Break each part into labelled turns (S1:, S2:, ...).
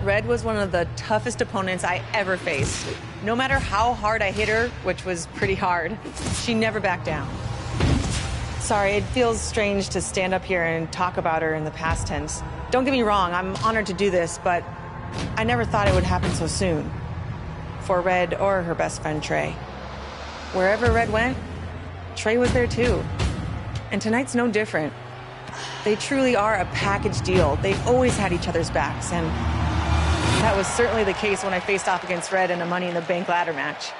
S1: Red was one of the toughest opponents I ever faced. No matter how hard I hit her, which was pretty hard, she never backed down. Sorry, it feels strange to stand up here and talk about her in the past tense. Don't get me wrong, I'm honored to do this, but I never thought it would happen so soon. For Red or her best friend, Trey. Wherever Red went, Trey was there too. And tonight's no different. They truly are a package deal. They always had each other's backs, and that was certainly the case when I faced off against Red in a Money in the Bank ladder match.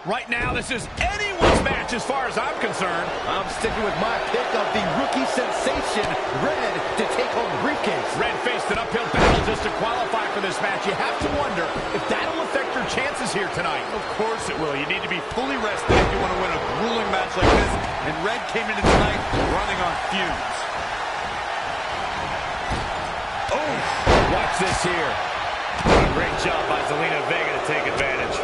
S2: Right now, this is anyone's match as far as I'm concerned.
S3: I'm sticking with my pick of the rookie sensation, Red, to take home the briefcase.
S2: Red faced an uphill battle just to qualify for this match. You have to wonder if that'll affect her chances here tonight.
S4: Of course it will. You need to be fully rested if you want to win a grueling match like this. And Red came into tonight running on fumes.
S2: Oh, watch this here. What a great job by Zelina Vega to take advantage.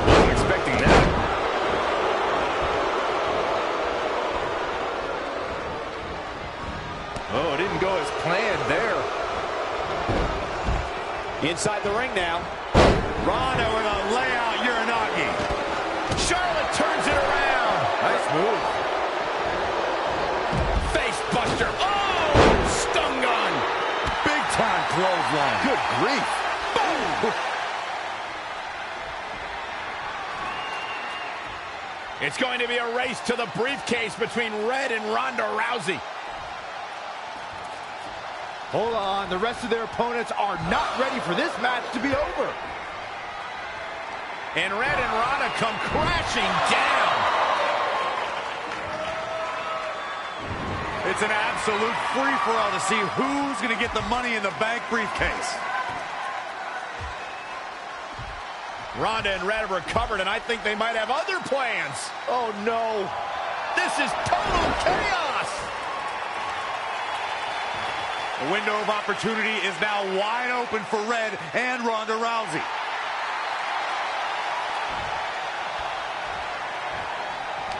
S2: Wasn't expecting that.
S3: Oh, it didn't go as planned there. Inside the ring now.
S4: Ronda with a layout Uranagi.
S2: Charlotte turns it around.
S3: Nice move.
S2: Face buster. Oh, stun gun.
S4: Big time clothesline.
S3: Good grief.
S2: Boom. It's going to be a race to the briefcase between Red and Ronda Rousey.
S3: Hold on, the rest of their opponents are not ready for this match to be over.
S2: And Red and Ronda come crashing down.
S4: It's an absolute free-for-all to see who's going to get the Money in the Bank briefcase.
S2: Ronda and Red have recovered, and I think they might have other plans.
S3: Oh, no.
S2: This is total chaos.
S4: The window of opportunity is now wide open for Red and Ronda Rousey.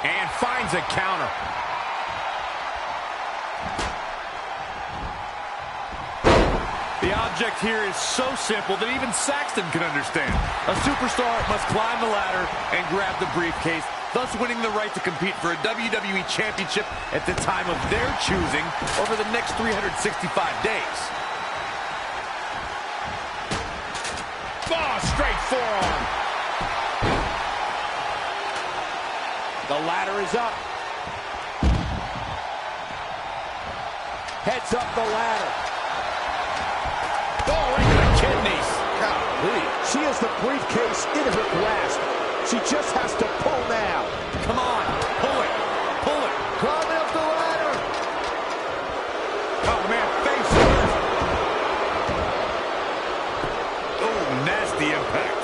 S2: And finds a counter.
S4: The object here is so simple that even Saxton can understand. A superstar must climb the ladder and grab the briefcase, thus winning the right to compete for a WWE Championship at the time of their choosing over the next 365 days.
S2: Oh, straight forearm.
S3: The ladder is up. Heads up the ladder.
S2: Oh, right to the kidneys.
S3: Golly. She has the briefcase in her grasp. She just has to pull now.
S4: Come on, pull it, pull it.
S3: Climbing up the ladder.
S4: Oh, man, face first. Oh, nasty impact.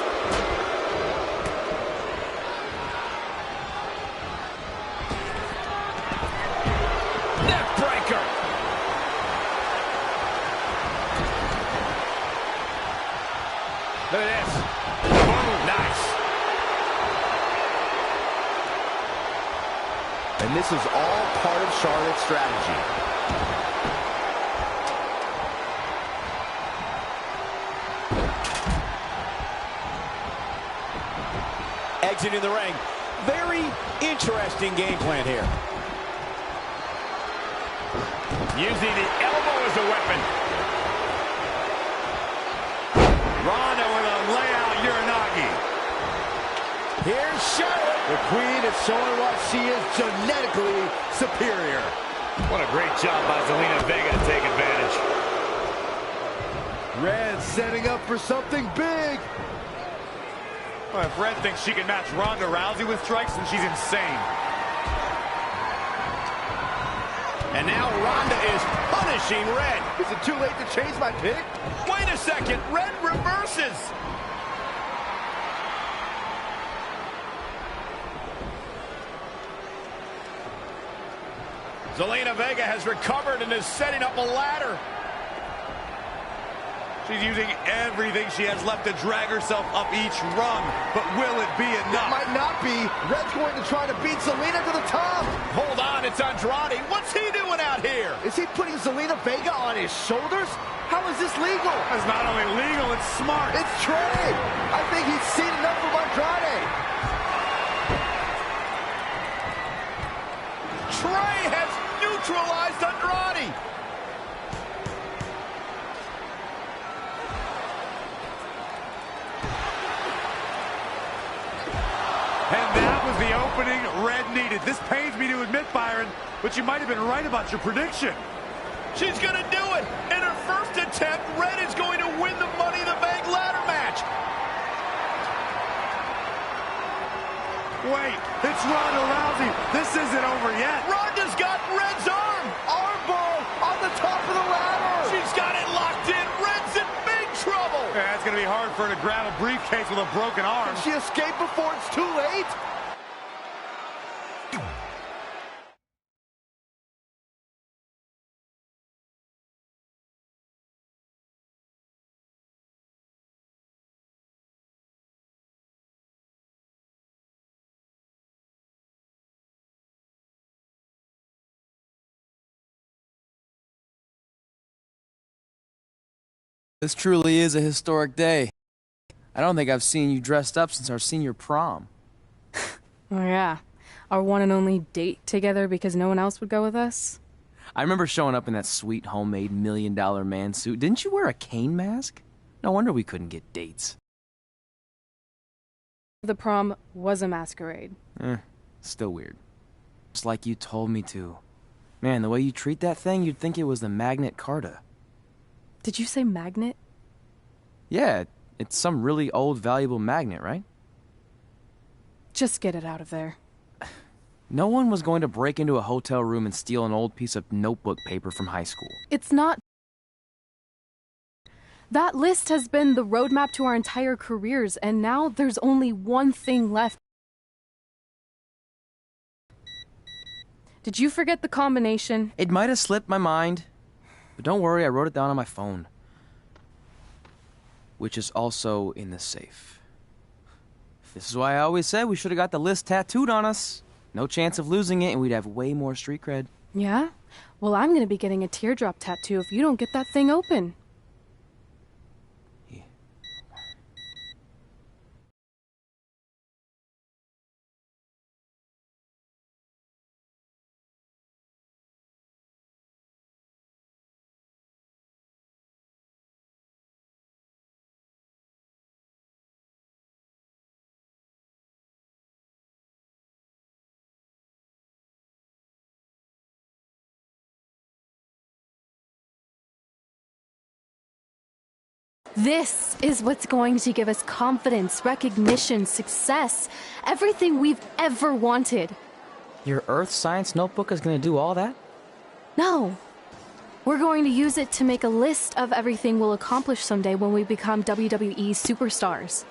S2: Neck breaker. Look at this. Oh, nice.
S3: And this is all part of Charlotte's strategy. Exiting the ring. Very interesting game plan here.
S2: Using the elbow as a weapon.
S4: Ronda with a layout Uranagi.
S3: Here's Charlotte. The queen is showing what she is genetically superior.
S2: What a great job by Zelina Vega to take advantage.
S3: Red setting up for something big.
S4: Well, if Red thinks she can match Ronda Rousey with strikes, then she's insane.
S2: And now Ronda is punishing Red.
S3: Is it too late to change my pick?
S2: Wait a second. Red reverses. Zelina Vega has recovered and is setting up a ladder.
S4: She's using everything she has left to drag herself up each rung. But will it be enough?
S3: It might not be. Red's going to try to beat Zelina to the top.
S2: Hold on, it's Andrade. What's he doing out here?
S3: Is he putting Zelina Vega on his shoulders? How is this legal?
S4: It's not only legal, it's smart.
S3: It's Trey. I think he's seen enough from Andrade.
S2: Trey has neutralized Andrade.
S4: And that was the opening Red needed. This pains me to admit, Byron, but you might have been right about your prediction.
S2: She's going to do it. In her first attempt, Red is going to win the Money in the Bank ladder match.
S4: Wait, it's Ronda Rousey. This isn't over yet.
S2: Ronda's got Red's arm.
S3: Armbar on the top of the ladder.
S2: She's got it locked in. Red's in big trouble.
S4: Yeah, it's going to be hard for her to grab a briefcase with a broken arm.
S3: Can she escape before it's too late?
S5: This truly is a historic day. I don't think I've seen you dressed up since our senior prom.
S6: Oh yeah, our one and only date together because no one else would go with us?
S5: I remember showing up in that sweet homemade $1 million man suit. Didn't you wear a cane mask? No wonder we couldn't get dates.
S6: The prom was a masquerade.
S5: Still weird. Just like you told me to. Man, the way you treat that thing, you'd think it was the Magnet Carta.
S6: Did you say magnet?
S5: Yeah, it's some really old, valuable magnet, right?
S6: Just get it out of there.
S5: No one was going to break into a hotel room and steal an old piece of notebook paper from high school.
S6: It's not. That list has been the roadmap to our entire careers, and now there's only one thing left. Did you forget the combination?
S5: It might have slipped my mind. But don't worry, I wrote it down on my phone. Which is also in the safe. This is why I always said we should have got the list tattooed on us. No chance of losing it, and we'd have way more street cred.
S6: Yeah? Well, I'm gonna be getting a teardrop tattoo if you don't get that thing open.
S5: Yeah.
S6: This is what's going to give us confidence, recognition, success, everything we've ever wanted.
S5: Your earth science notebook is going to do all that?
S6: No. We're going to use it to make a list of everything we'll accomplish someday when we become WWE superstars.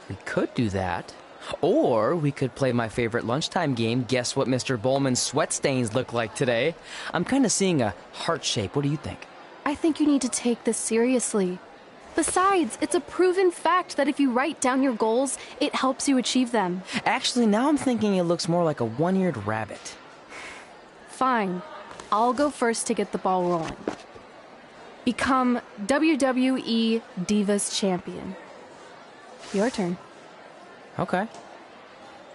S5: We could do that. Or we could play my favorite lunchtime game, Guess What Mr. Bowman's Sweat Stains Look Like Today. I'm kind of seeing a heart shape. What do you think?
S6: I think you need to take this seriously. Besides, it's a proven fact that if you write down your goals, it helps you achieve them.
S5: Actually, now I'm thinking it looks more like a one-eared rabbit.
S6: Fine. I'll go first to get the ball rolling. Become WWE Divas Champion. Your turn.
S5: Okay.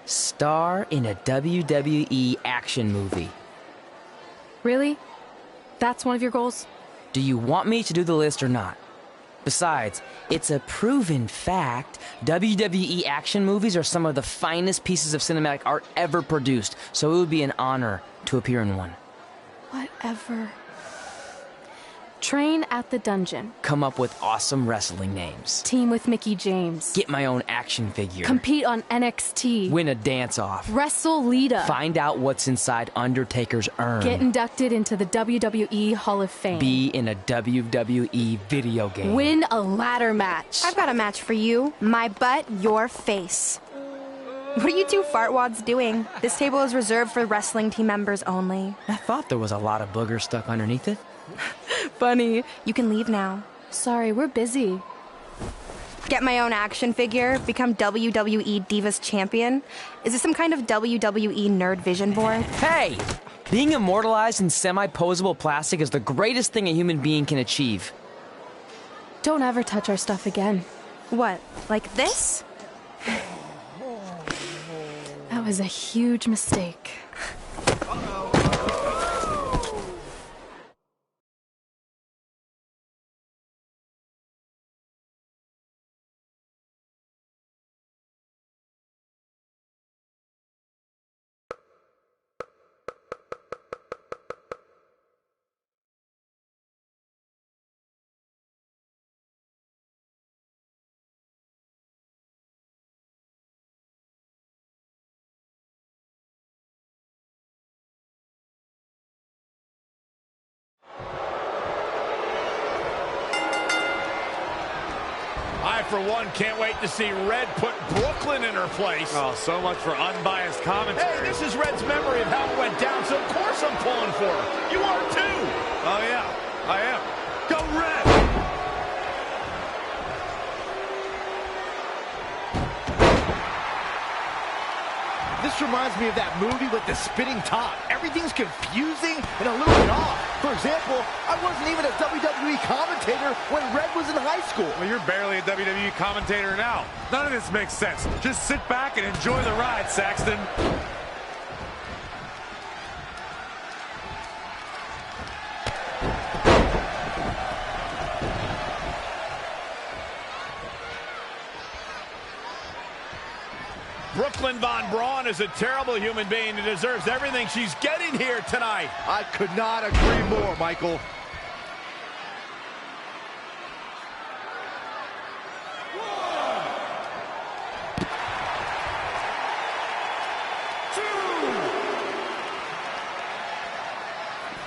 S5: Star in a WWE action movie.
S6: Really? That's one of your goals?
S5: Do you want me to do the list or not? Besides, it's a proven fact, WWE action movies are some of the finest pieces of cinematic art ever produced, so it would be an honor to appear in one.
S6: Whatever. Train at the dungeon.
S5: Come up with awesome wrestling names.
S6: Team with Mickie James.
S5: Get my own action figure.
S6: Compete on NXT.
S5: Win a dance-off.
S6: Wrestle Lita.
S5: Find out what's inside Undertaker's urn.
S6: Get inducted into the WWE Hall of Fame.
S5: Be in a WWE video game.
S6: Win a ladder match.
S7: I've got a match for you. My butt, your face. What are you two fartwads doing? This table is reserved for wrestling team members only.
S5: I thought there was a lot of boogers stuck underneath it.
S6: Funny.
S7: You can leave now.
S6: Sorry, we're busy.
S7: Get my own action figure, become WWE Divas Champion? Is this some kind of WWE nerd vision board?
S5: Hey! Being immortalized in semi-posable plastic is the greatest thing a human being can achieve.
S6: Don't ever touch our stuff again.
S7: What, like this?
S6: That was a huge mistake.
S2: I, for one, can't wait to see Red put Brooklyn in her place.
S4: Oh, so much for unbiased commentary.
S2: Hey, this is Red's memory of how it went down, so of course I'm pulling for her. You are too.
S4: Oh, yeah, I am. Go Red!
S3: This reminds me of that movie with the spinning top. Everything's confusing and a little bit off. For example, I wasn't even a WWE commentator when Red was in high school.
S4: Well, you're barely a WWE commentator now. None of this makes sense. Just sit back and enjoy the ride, Saxton.
S2: Brooklyn Von Braun is a terrible human being and deserves everything she's getting here tonight.
S3: I could not agree more, Michael.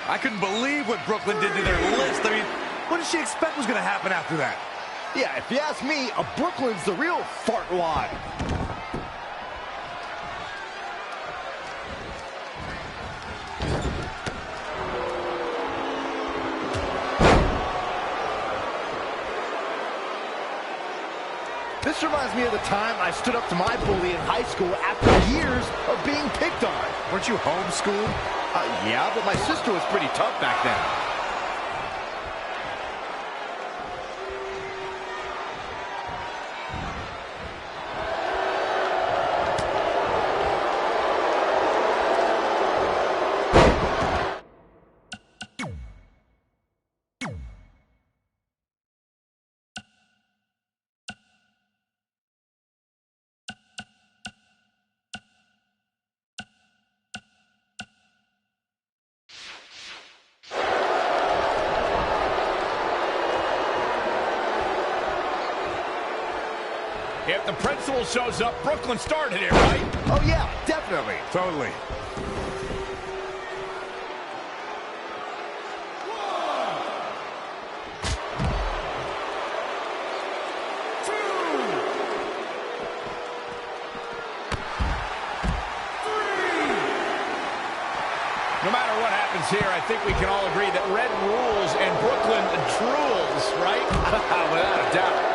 S4: I couldn't believe what Brooklyn did to their list. I mean, what did she expect was going to happen after that?
S3: Yeah, if you ask me, a Brooklyn's the real fartwad. This reminds me of the time I stood up to my bully in high school after years of being picked on.
S4: Weren't you homeschooled?
S3: Yeah, but my sister was pretty tough back then.
S2: If the principal shows up, Brooklyn started it, right?
S3: Oh yeah, definitely.
S4: Totally.
S2: No matter what happens here, I think we can all agree that Red rules and Brooklyn drools, right?
S4: Without a doubt.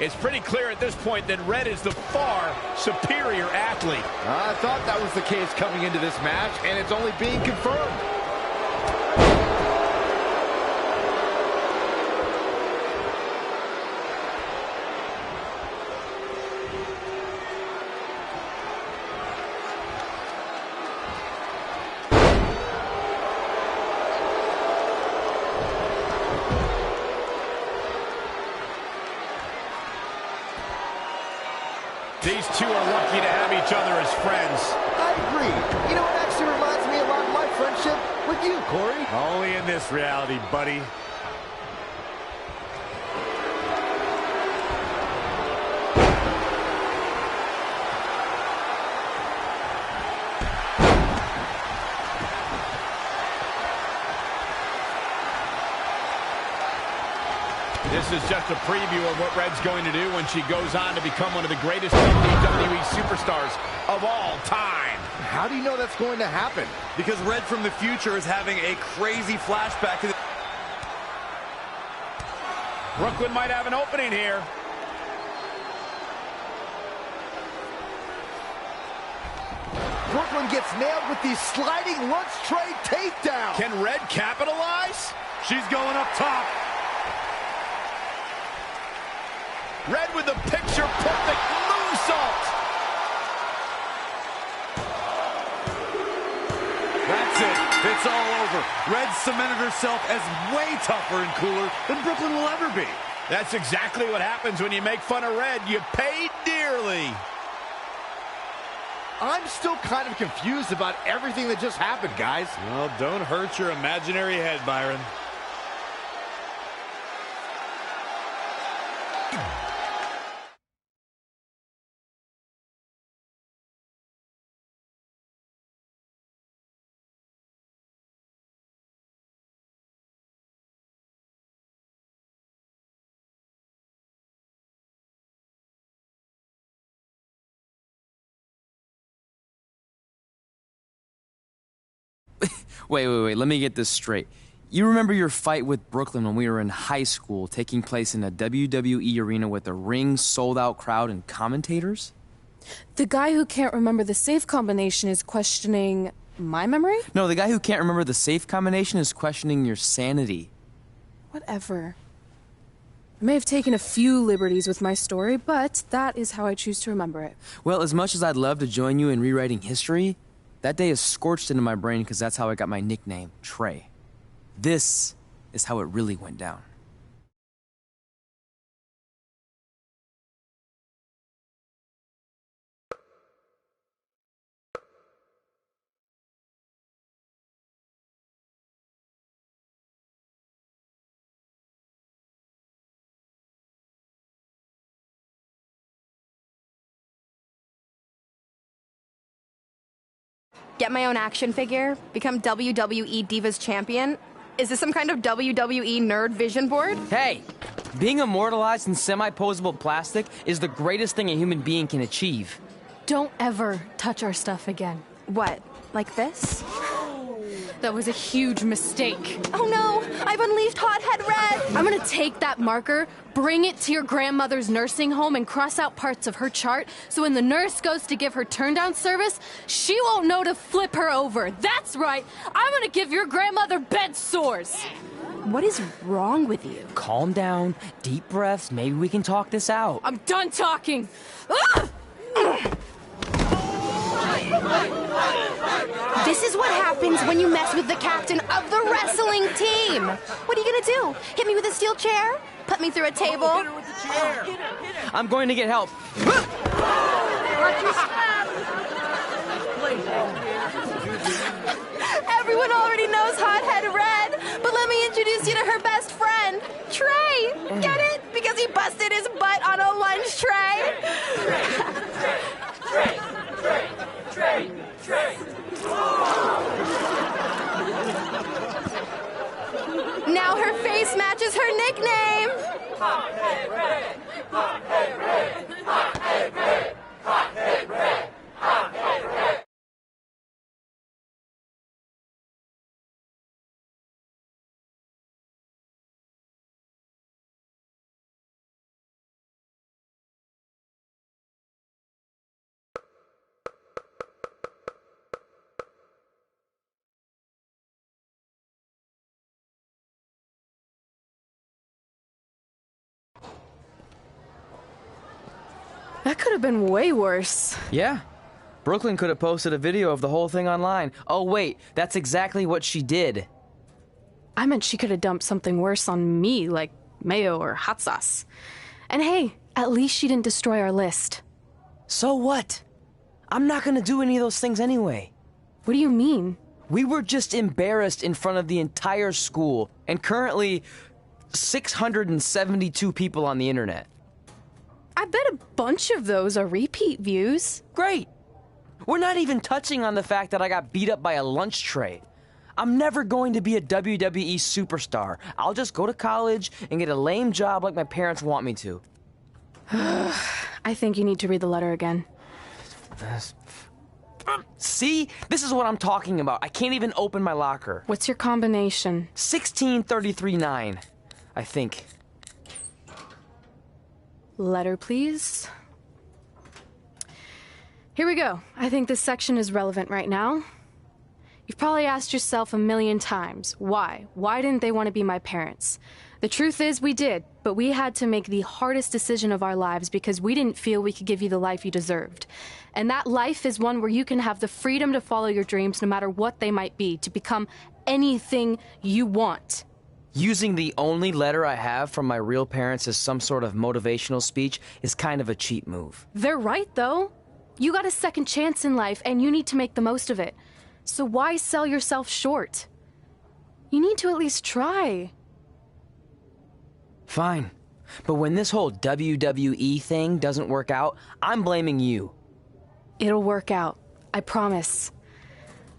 S2: It's pretty clear at this point that Red is the far superior athlete.
S3: I thought that was the case coming into this match, and it's only being confirmed.
S2: These two are lucky to have each other as friends.
S3: I agree. You know, it actually reminds me a lot of my friendship with you, Corey.
S4: Only in this reality, buddy.
S2: This is just a preview of what Red's going to do when she goes on to become one of the greatest WWE superstars of all time.
S3: How do you know that's going to happen?
S4: Because Red from the future is having a crazy flashback to the...
S2: Brooklyn might have an opening here.
S3: Brooklyn gets nailed with the sliding lunch tray takedown.
S2: Can Red capitalize?
S4: She's going up top.
S2: Red with the picture-perfect moonsault.
S4: That's it. It's all over. Red cemented herself as way tougher and cooler than Brooklyn will ever be.
S2: That's exactly what happens when you make fun of Red. You pay dearly.
S3: I'm still kind of confused about everything that just happened, guys.
S2: Well, don't hurt your imaginary head, Byron.
S5: Wait, let me get this straight. You remember your fight with Brooklyn when we were in high school, taking place in a WWE arena with a ring, sold-out crowd, and commentators?
S6: The guy who can't remember the safe combination is questioning my memory?
S5: No, the guy who can't remember the safe combination is questioning your sanity.
S6: Whatever. I may have taken a few liberties with my story, but that is how I choose to remember it.
S5: Well, as much as I'd love to join you in rewriting history, that day is scorched into my brain because that's how I got my nickname, Trey. This is how it really went down.
S7: Get my own action figure? Become WWE Divas Champion? Is this some kind of WWE nerd vision board?
S5: Hey! Being immortalized in semi-posable plastic is the greatest thing a human being can achieve.
S6: Don't ever touch our stuff again.
S7: What, like this?
S6: That was a huge mistake.
S7: Oh no, I've unleashed Hothead Red!
S6: I'm gonna take that marker, bring it to your grandmother's nursing home, and cross out parts of her chart so when the nurse goes to give her turn-down service, she won't know to flip her over. That's right, I'm gonna give your grandmother bed sores.
S7: What is wrong with you?
S5: Calm down, deep breaths, maybe we can talk this out.
S6: I'm done talking. Ugh!
S7: This is what happens when you mess with the captain of the wrestling team. What are you gonna do? Hit me with a steel chair? Put me through a table?
S2: Hit her with the chair.
S5: I'm going to get help.
S7: Everyone already knows Hothead Red, but let me introduce you to her best friend, Trey. Get it? Because he busted his butt on a lunch tray. Now her face matches her nickname.
S8: Hothead Red! Hothead Red! Hothead Red! Hothead Red! Hothead Red!
S6: That could have been way worse.
S5: Yeah. Brooklyn could have posted a video of the whole thing online. Oh, wait, that's exactly what she did.
S6: I meant she could have dumped something worse on me, like mayo or hot sauce. And hey, at least she didn't destroy our list.
S5: So what? I'm not gonna do any of those things anyway.
S6: What do you mean?
S5: We were just embarrassed in front of the entire school, and currently 672 people on the internet.
S6: I bet a bunch of those are repeat views.
S5: Great! We're not even touching on the fact that I got beat up by a lunch tray. I'm never going to be a WWE superstar. I'll just go to college and get a lame job like my parents want me to.
S6: I think you need to read the letter again.
S5: See? This is what I'm talking about. I can't even open my locker.
S6: What's your combination?
S5: 1633-9, I think.
S6: Letter, please. Here we go. I think this section is relevant right now. You've probably asked yourself a million times, why? Why didn't they want to be my parents? The truth is we did, but we had to make the hardest decision of our lives because we didn't feel we could give you the life you deserved. And that life is one where you can have the freedom to follow your dreams no matter what they might be, to become anything you want.
S5: Using the only letter I have from my real parents as some sort of motivational speech is kind of a cheap move.
S6: They're right, though. You got a second chance in life, and you need to make the most of it. So why sell yourself short? You need to at least try.
S5: Fine. But when this whole WWE thing doesn't work out, I'm blaming you.
S6: It'll work out. I promise.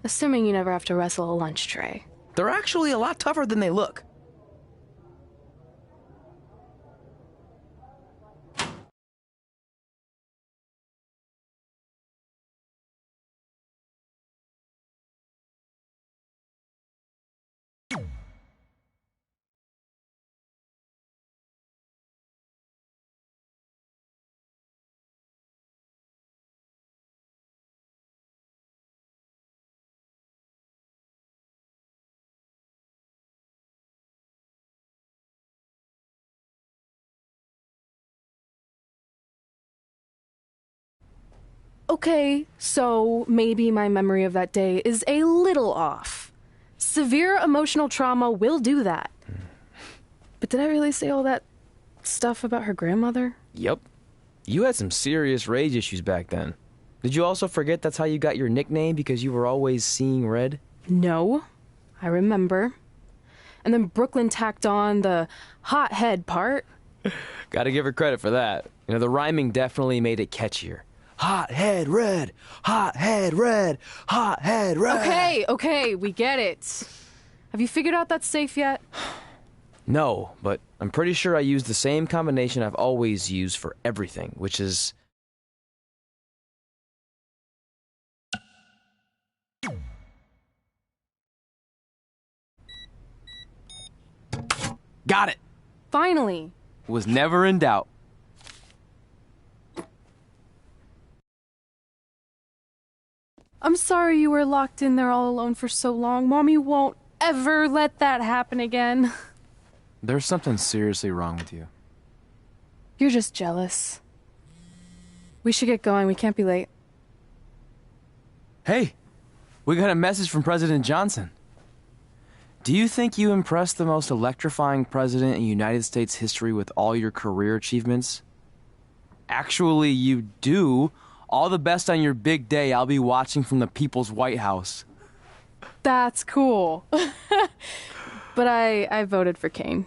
S6: Assuming you never have to wrestle a lunch tray.
S5: They're actually a lot tougher than they look.
S6: Okay, so maybe my memory of that day is a little off. Severe emotional trauma will do that. But did I really say all that stuff about her grandmother?
S5: Yep. You had some serious rage issues back then. Did you also forget that's how you got your nickname because you were always seeing red?
S6: No, I remember. And then Brooklyn tacked on the hot head part.
S5: Gotta give her credit for that. You know, the rhyming definitely made it catchier. Hot head red, hot head red, hot head red.
S6: Okay, we get it. Have you figured out that safe yet?
S5: No, but I'm pretty sure I used the same combination I've always used for everything, which is... Got it!
S6: Finally.
S5: Was never in doubt.
S6: I'm sorry you were locked in there all alone for so long. Mommy won't ever let that happen again.
S5: There's something seriously wrong with you.
S6: You're just jealous. We should get going. We can't be late.
S5: Hey, we got a message from President Johnson. Do you think you impressed the most electrifying president in United States history with all your career achievements? Actually, you do. All the best on your big day. I'll be watching from the People's White House.
S6: That's cool. But I voted for Kane.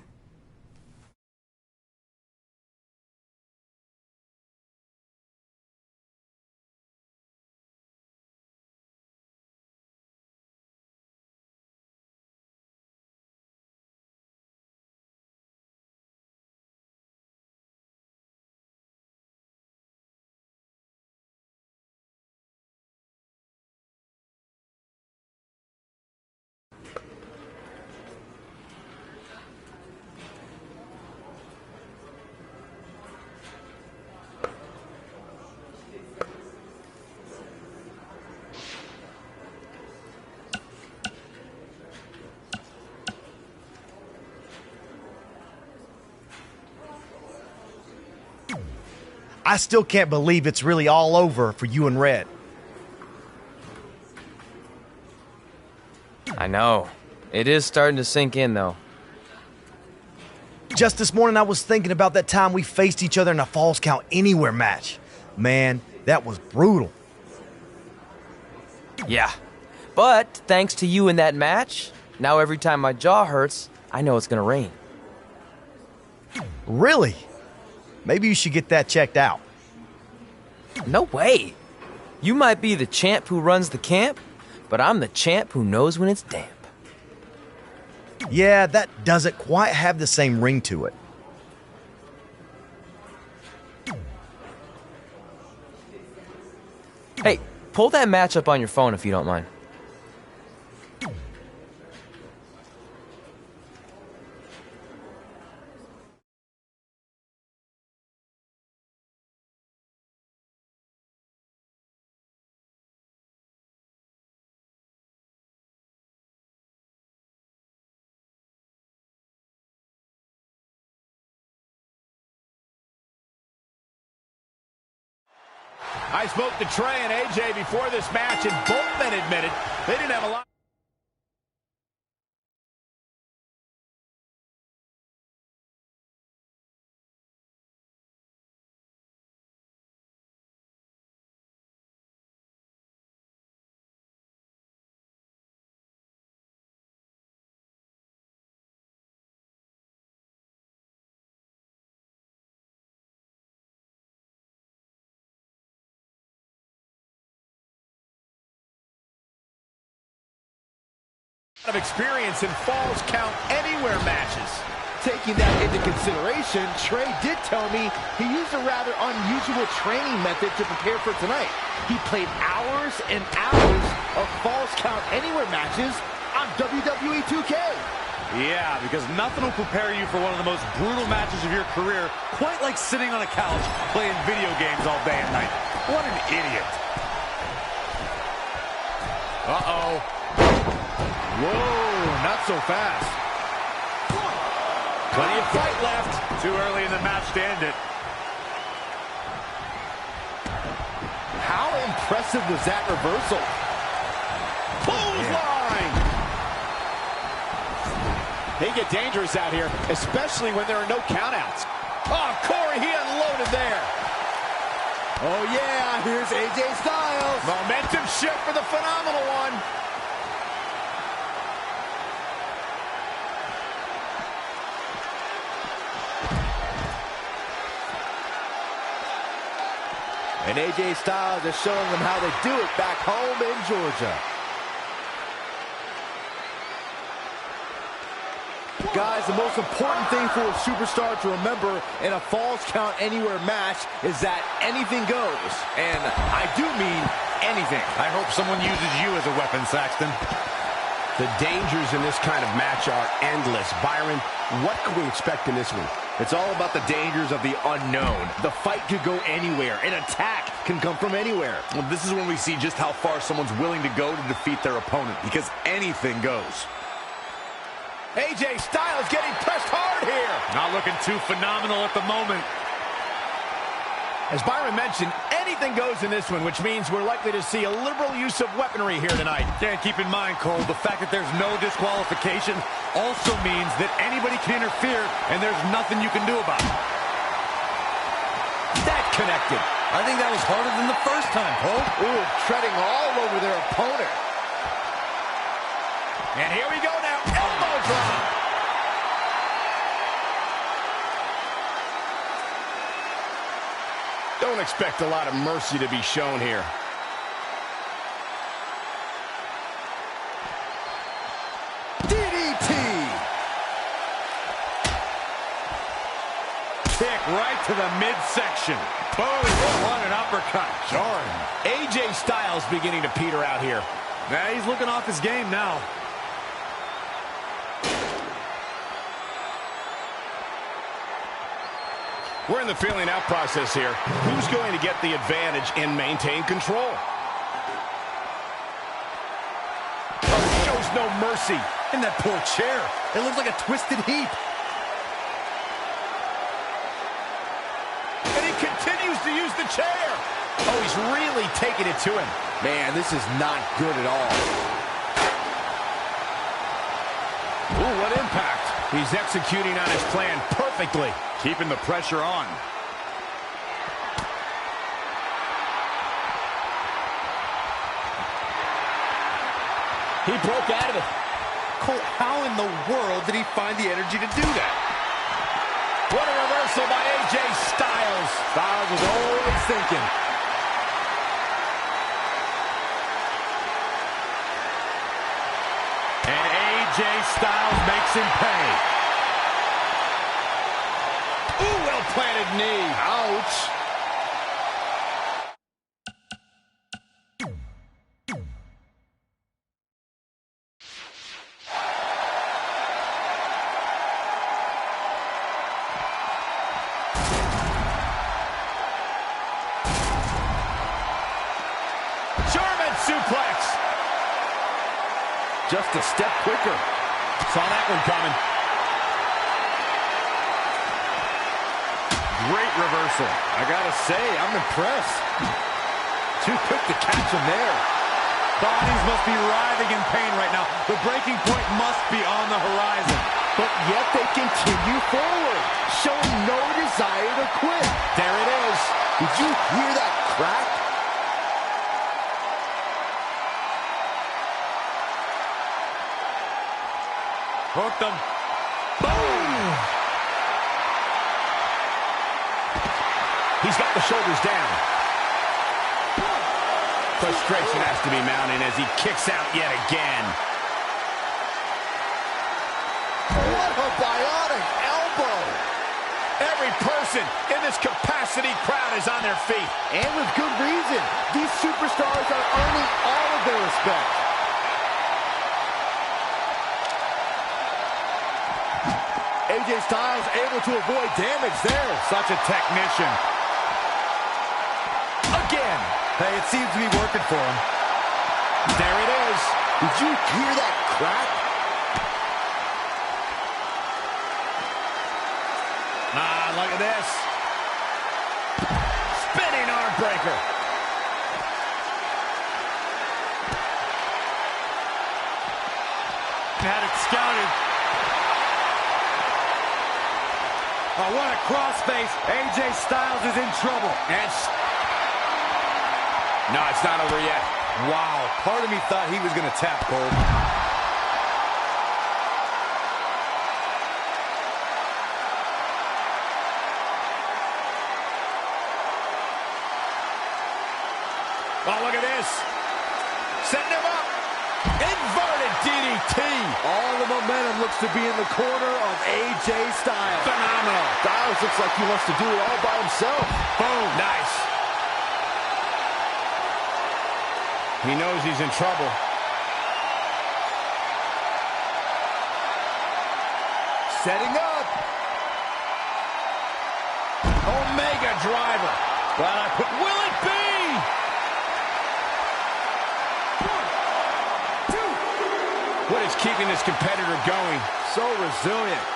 S3: I still can't believe it's really all over for you and Red.
S5: I know. It is starting to sink in, though.
S3: Just this morning I was thinking about that time we faced each other in a Falls Count Anywhere match. Man, that was brutal.
S5: Yeah. But thanks to you in that match, now every time my jaw hurts, I know it's gonna rain.
S3: Really? Maybe you should get that checked out.
S5: No way. You might be the champ who runs the camp, but I'm the champ who knows when it's damp.
S9: Yeah, that doesn't quite have the same ring to it.
S5: Hey, pull that match up on your phone if you don't mind.
S2: I spoke to Trey and AJ before this match, and both men admitted they didn't have a lot of experience in Falls Count Anywhere matches.
S3: Taking that into consideration, Trey did tell me he used a rather unusual training method to prepare for tonight. He played hours and hours of Falls Count Anywhere matches on WWE 2K.
S4: Yeah, because nothing will prepare you for one of the most brutal matches of your career, quite like sitting on a couch playing video games all day and night. What an idiot.
S2: Uh-oh. Whoa, not so fast. Plenty of fight left.
S4: Too early in the match to end it.
S3: How impressive was that reversal?
S2: Clothesline! They get dangerous out here, especially when there are no countouts. Oh, Corey, he unloaded there.
S3: Oh yeah, here's AJ Styles.
S2: Momentum shift for the phenomenal one.
S3: And AJ Styles is showing them how they do it back home in Georgia. Guys, the most important thing for a superstar to remember in a Falls Count Anywhere match is that anything goes. And I do mean anything.
S4: I hope someone uses you as a weapon, Saxton.
S2: The dangers in this kind of match are endless. Byron, what can we expect in this one?
S3: It's all about the dangers of the unknown. The fight could go anywhere. An attack can come from anywhere.
S4: Well, this is when we see just how far someone's willing to go to defeat their opponent, because anything goes.
S2: AJ Styles getting pressed hard here.
S4: Not looking too phenomenal at the moment.
S2: As Byron mentioned, anything goes in this one, which means we're likely to see a liberal use of weaponry here tonight.
S4: Yeah, keep in mind, Cole, the fact that there's no disqualification also means that anybody can interfere, and there's nothing you can do about it.
S2: That connected.
S4: I think that was harder than the first time, Cole.
S3: Ooh, treading all over their opponent.
S2: And here we go now. Elbow drop. Don't expect a lot of mercy to be shown here.
S3: DDT.
S4: Kick right to the midsection. Boom, what an uppercut. Jarring.
S2: AJ Styles beginning to peter out here.
S4: Yeah, he's looking off his game now.
S2: We're in the feeling out process here. Who's going to get the advantage and maintain control? Oh, shows no mercy.
S4: In that poor chair. It looks like a twisted heap.
S2: And he continues to use the chair. Oh, he's really taking it to him.
S3: Man, this is not good at all.
S2: Ooh, what impact. He's executing on his plan perfectly.
S4: Keeping the pressure on.
S2: He broke out of it.
S4: Cole, how in the world did he find the energy to do that?
S2: What a reversal by AJ Styles.
S3: Styles was always thinking.
S4: And AJ Styles makes looks in pain.
S2: Ooh, well-planted knee.
S3: Ouch.
S2: German suplex.
S3: Just a step quicker.
S2: Saw that one coming.
S4: Great reversal.
S3: I gotta say, I'm impressed. Too quick to catch him there.
S4: Bodies must be writhing in pain right now. The breaking point must be on the horizon.
S3: But yet they continue forward, showing no desire to quit.
S2: There it is.
S3: Did you hear that crack?
S4: Hooked him.
S2: Boom! He's got the shoulders down. Frustration has to be mounting as he kicks out yet again.
S3: What a bionic elbow!
S2: Every person in this capacity crowd is on their feet.
S3: And with good reason. These superstars are earning all of their respect. AJ Styles able to avoid damage there.
S4: Such a technician.
S2: Again.
S4: Hey, it seems to be working for him.
S2: There it is.
S3: Did you hear that crack?
S2: Ah, look at this. Spinning arm breaker.
S4: Had it scouted. Oh, what a crossface. AJ Styles is in trouble.
S2: No, it's not over yet.
S4: Wow, part of me thought he was going to tap, Cole.
S2: Oh, look at this. Setting him up. Inverted DDT.
S3: All the momentum looks to be in the corner of AJ Styles.
S2: Phenomenal.
S3: Styles looks like he wants to do it all by himself.
S2: Boom. Nice. He knows he's in trouble.
S3: Setting up.
S2: Omega driver. Will it be?
S3: 1, 2.
S2: What is keeping this competitor going?
S3: So resilient.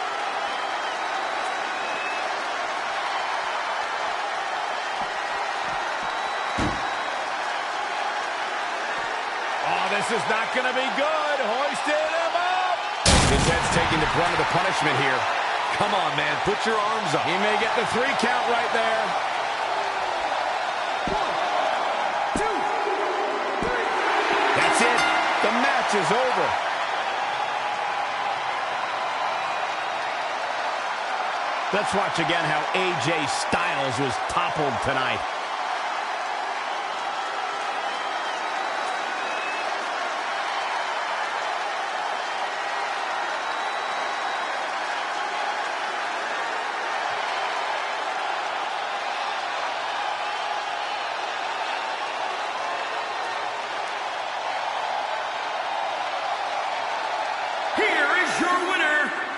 S2: Oh, this is not going to be good. Hoisted him up. His head's taking the brunt of the punishment here.
S4: Come on, man. Put your arms up.
S2: He may get the 3 count right there.
S3: 1, 2, 3.
S2: That's it. The match is over. Let's watch again how AJ Styles was toppled tonight.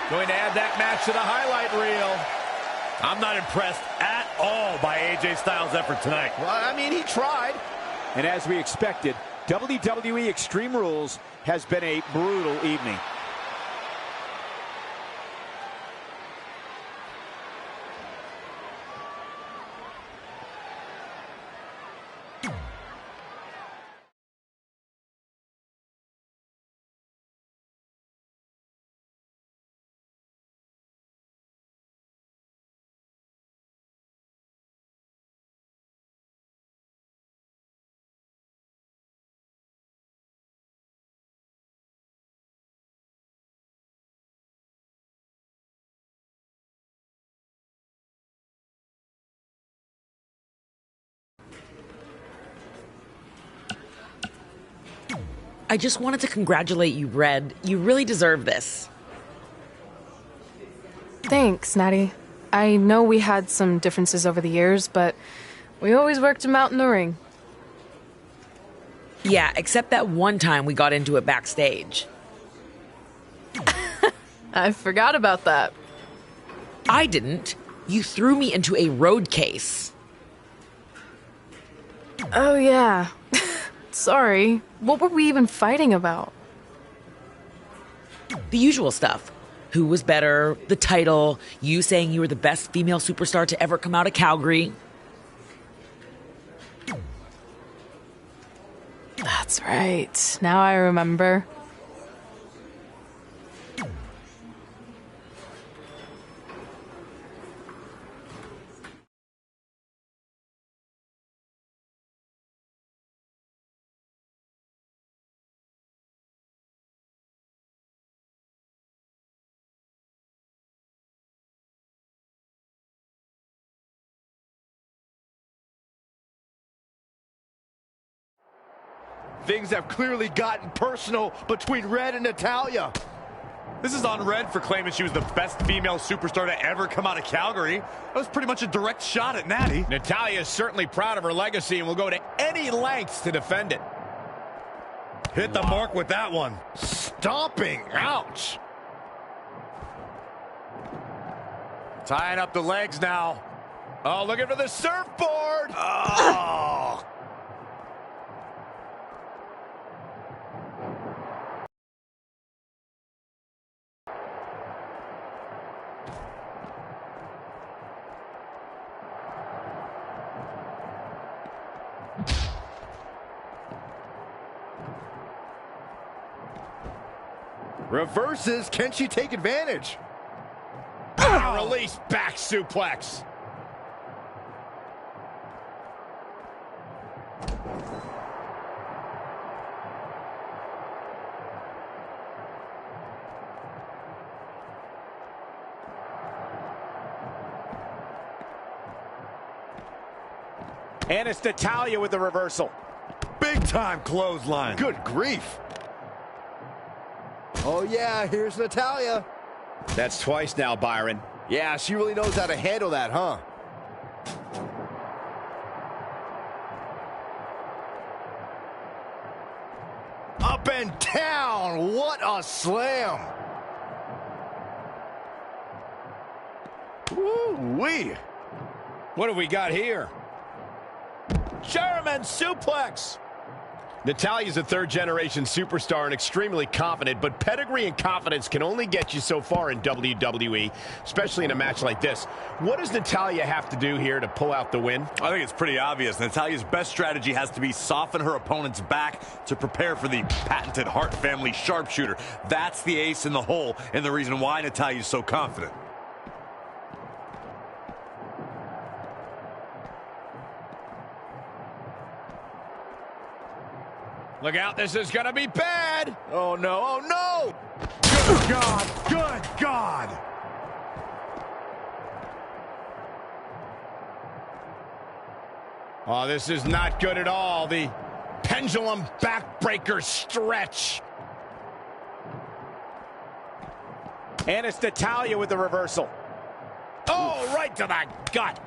S2: Going to add that match to the highlight reel.
S4: I'm not impressed at all by AJ Styles' effort tonight.
S2: Well, I mean, he tried.
S10: And as we expected, WWE Extreme Rules has been a brutal evening.
S11: I just wanted to congratulate you, Red. You really deserve this.
S6: Thanks, Natty. I know we had some differences over the years, but we always worked them out in the ring.
S11: Yeah, except that one time we got into it backstage.
S6: I forgot about that.
S11: I didn't. You threw me into a road case.
S6: Oh, yeah. Sorry. What were we even fighting about?
S11: The usual stuff. Who was better, the title, you saying you were the best female superstar to ever come out of Calgary.
S6: That's right. Now I remember.
S3: Things have clearly gotten personal between Red and Natalya.
S4: This is on Red for claiming she was the best female superstar to ever come out of Calgary. That was pretty much a direct shot at Natty.
S2: Natalya is certainly proud of her legacy and will go to any lengths to defend it.
S4: Hit the mark with that one.
S3: Stomping. Ouch.
S4: Tying up the legs now.
S2: Oh, looking for the surfboard.
S4: Oh.
S3: Reverses. Can she take advantage?
S2: Release back suplex.
S10: And it's Natalya with the reversal.
S4: Big time clothesline.
S3: Good grief. Oh, yeah, here's Natalya.
S2: That's twice now, Byron.
S3: Yeah, she really knows how to handle that, huh? Up and down. What a slam. Woo-wee.
S2: What have we got here? German suplex. Natalya's a third-generation superstar and extremely confident, but pedigree and confidence can only get you so far in WWE, especially in a match like this. What does Natalya have to do here to pull out the win?
S4: I think it's pretty obvious. Natalya's best strategy has to be soften her opponent's back to prepare for the patented Hart family sharpshooter. That's the ace in the hole and the reason why Natalya's so confident.
S2: Look out, this is gonna be bad.
S3: Oh, no. Oh, no.
S4: Good God. Good God.
S2: Oh, this is not good at all. The pendulum backbreaker stretch.
S10: And it's Natalya with the reversal.
S2: Oh, right to the gut.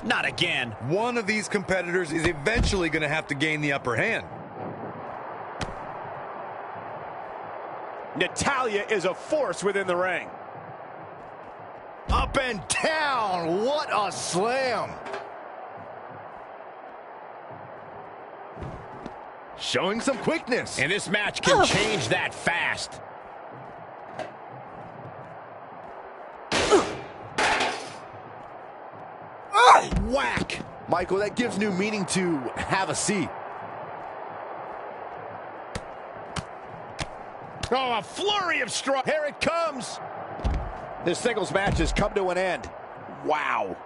S2: Not again.
S4: One of these competitors is eventually going to have to gain the upper hand.
S10: Natalya is a force within the ring.
S3: Up and down. What a slam. Showing some quickness.
S2: And this match can change that fast. Whack!
S3: Michael, that gives new meaning to have a seat.
S2: Oh, a flurry of strikes. Here it comes.
S10: This singles match has come to an end. Wow.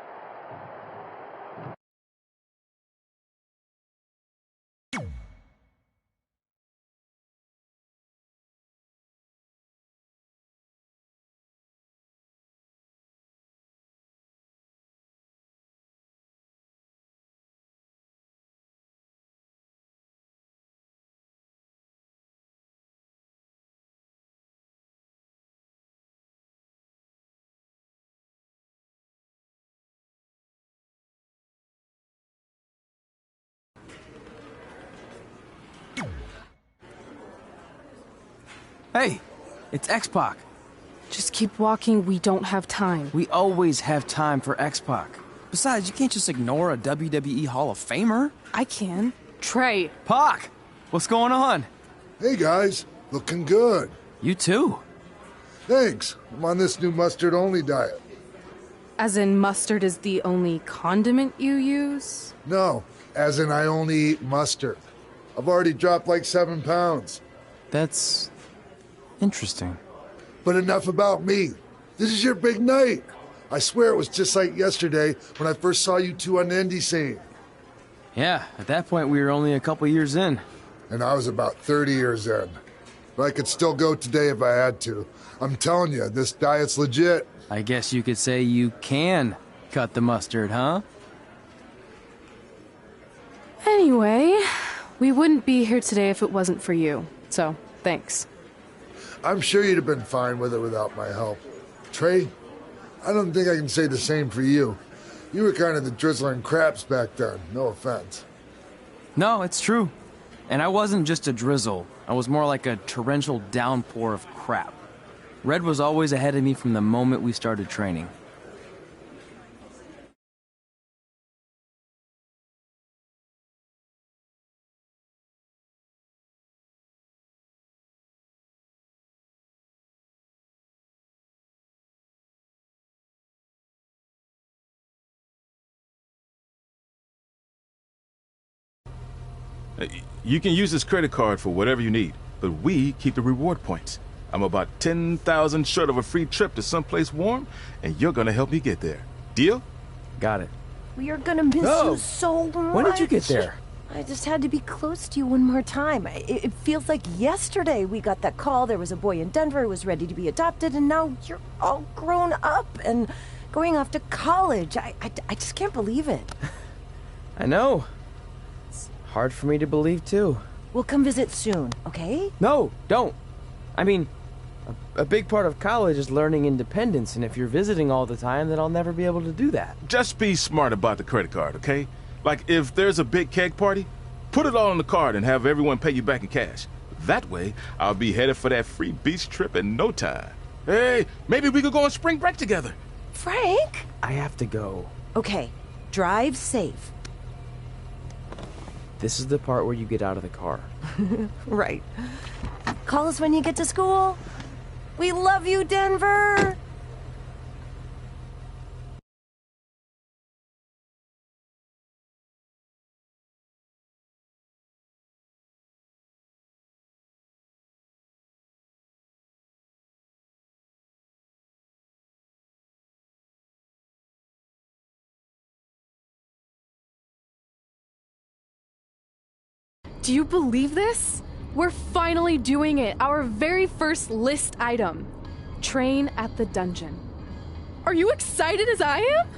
S5: Hey, it's X-Pac.
S6: Just keep walking, we don't have time.
S5: We always have time for X-Pac. Besides, you can't just ignore a WWE Hall of Famer.
S6: I can. Trey.
S5: Pac, what's going on?
S12: Hey guys, looking good.
S5: You too.
S12: Thanks. I'm on this new mustard-only diet.
S6: As in mustard is the only condiment you use?
S12: No, as in I only eat mustard. I've already dropped like 7 pounds.
S5: That's interesting.
S12: But enough about me. This is your big night. I swear it was just like yesterday when I first saw you two on the indie scene.
S5: Yeah, at that point we were only a couple years in.
S12: And I was about 30 years in. But I could still go today if I had to. I'm telling you, this diet's legit.
S5: I guess you could say you can cut the mustard, huh?
S6: Anyway, we wouldn't be here today if it wasn't for you. So, thanks.
S12: I'm sure you'd have been fine with it without my help. Trey, I don't think I can say the same for you. You were kind of the drizzling craps back then, no offense.
S5: No, it's true. And I wasn't just a drizzle. I was more like a torrential downpour of crap. Red was always ahead of me from the moment we started training.
S13: You can use this credit card for whatever you need, but we keep the reward points. I'm about 10,000 short of a free trip to someplace warm, and you're gonna help me get there. Deal?
S5: Got it.
S7: We are gonna miss you so much.
S5: When did you get there?
S7: I just had to be close to you one more time. It feels like yesterday we got that call. There was a boy in Denver who was ready to be adopted, and now you're all grown up and going off to college. I just can't believe it.
S5: I know. It's hard for me to believe, too.
S7: We'll come visit soon, okay?
S5: No, don't. I mean, a big part of college is learning independence, and if you're visiting all the time, then I'll never be able to do that.
S13: Just be smart about the credit card, okay? Like, if there's a big keg party, put it all on the card and have everyone pay you back in cash. That way, I'll be headed for that free beach trip in no time. Hey, maybe we could go on spring break together.
S7: Frank?
S5: I have to go.
S7: Okay, drive safe.
S5: This is the part where you get out of the car.
S7: Right. Call us when you get to school. We love you, Denver!
S6: Do you believe this? We're finally doing it. Our very first list item. Train at the dungeon. Are you excited as I am?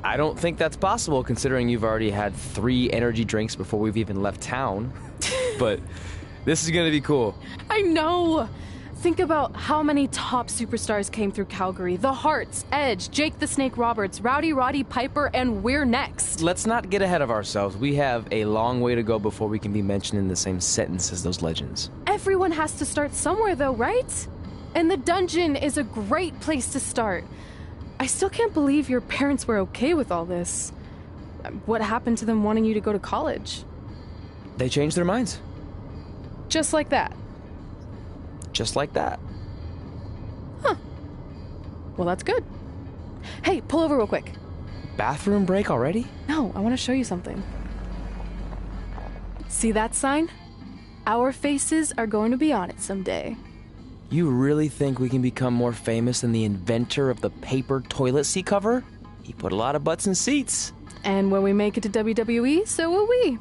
S5: I don't think that's possible, considering you've already had 3 energy drinks before we've even left town. But this is gonna be cool.
S6: I know. Think about how many top superstars came through Calgary. The Hearts, Edge, Jake the Snake Roberts, Rowdy Roddy Piper, and we're next.
S5: Let's not get ahead of ourselves. We have a long way to go before we can be mentioned in the same sentence as those legends.
S6: Everyone has to start somewhere though, right? And the dungeon is a great place to start. I still can't believe your parents were okay with all this. What happened to them wanting you to go to college?
S5: They changed their minds.
S6: Just like that.
S5: Just like that.
S6: Huh. Well, that's good. Hey, pull over real quick.
S5: Bathroom break already?
S6: No, I want to show you something. See that sign? Our faces are going to be on it someday.
S5: You really think we can become more famous than the inventor of the paper toilet seat cover? He put a lot of butts in seats.
S6: And when we make it to WWE, so will we.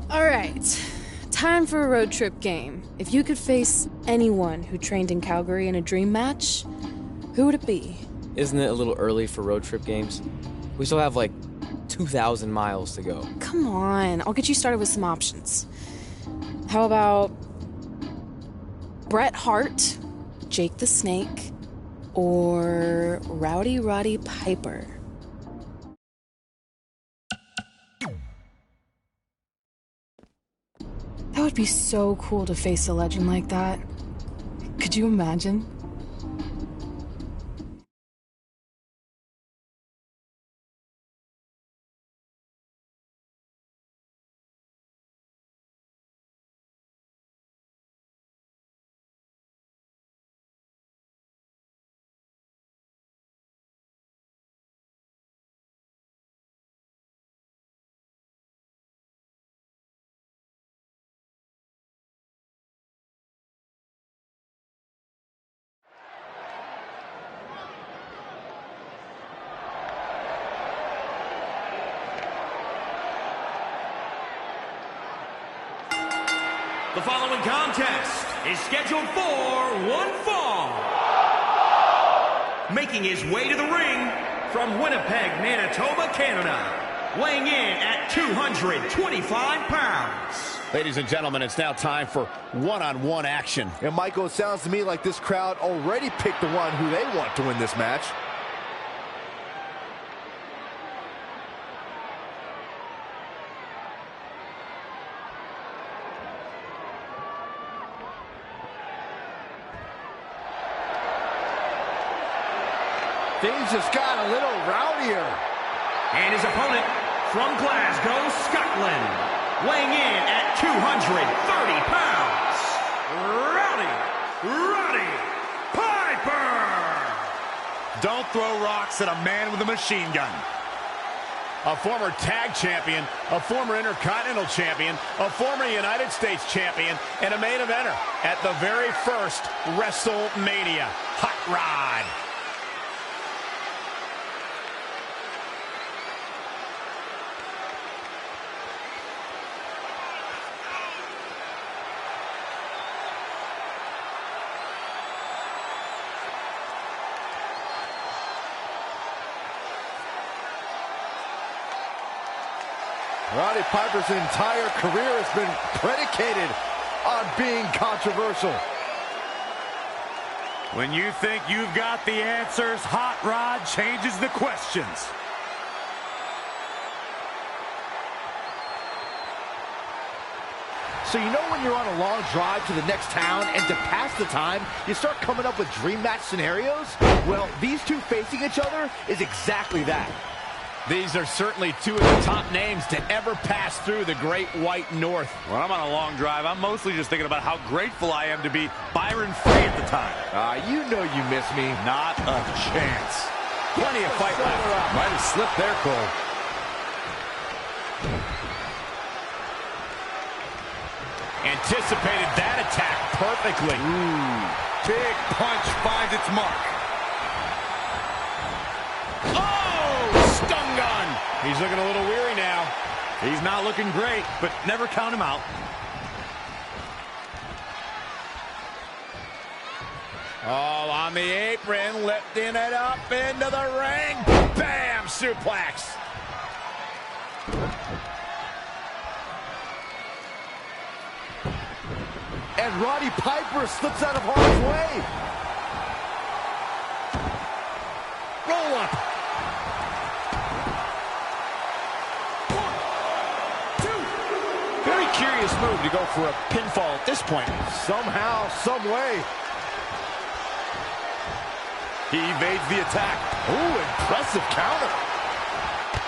S6: All right. Time for a road trip game. If you could face anyone who trained in Calgary in a dream match, who would it be?
S14: Isn't it a little early for road trip games? We still have like 2,000 miles to go.
S6: Come on, I'll get you started with some options. How about Bret Hart, Jake the Snake, or Rowdy Roddy Piper? That would be so cool to face a legend like that. Could you imagine?
S15: The following contest is scheduled for one fall. Making his way to the ring from Winnipeg, Manitoba, Canada. Weighing in at 225 pounds.
S2: Ladies and gentlemen, it's now time for one-on-one action.
S3: And Michael, it sounds to me like this crowd already picked the one who they want to win this match. Things just got a little rowdier.
S15: And his opponent from Glasgow, Scotland, weighing in at 230 pounds, Roddy Piper!
S4: Don't throw rocks at a man with a machine gun.
S2: A former tag champion, a former Intercontinental champion, a former United States champion, and a main eventer at the very first WrestleMania. Hot Rod.
S3: Roddy Piper's entire career has been predicated on being controversial.
S4: When you think you've got the answers, Hot Rod changes the questions.
S3: So you know when you're on a long drive to the next town and to pass the time, you start coming up with dream match scenarios? Well, these two facing each other is exactly that.
S2: These are certainly two of the top names to ever pass through the Great White North.
S4: When I'm on a long drive, I'm mostly just thinking about how grateful I am to be Byron Free at the time.
S3: You know you miss me.
S4: Not a chance.
S2: Plenty of fight left.
S4: Might have slipped there, Cole.
S2: Anticipated that attack perfectly.
S4: Ooh. Big punch finds its mark.
S2: Stun gun. He's looking a little weary now.
S4: He's not looking great, but never count him out.
S2: Oh, on the apron, lifting it up into the ring. Bam! Suplex.
S3: And Roddy Piper slips out of harm's way.
S2: Roll up. Curious move to go for a pinfall at this point.
S3: Somehow, some way.
S4: He evades the attack.
S3: Ooh, impressive counter.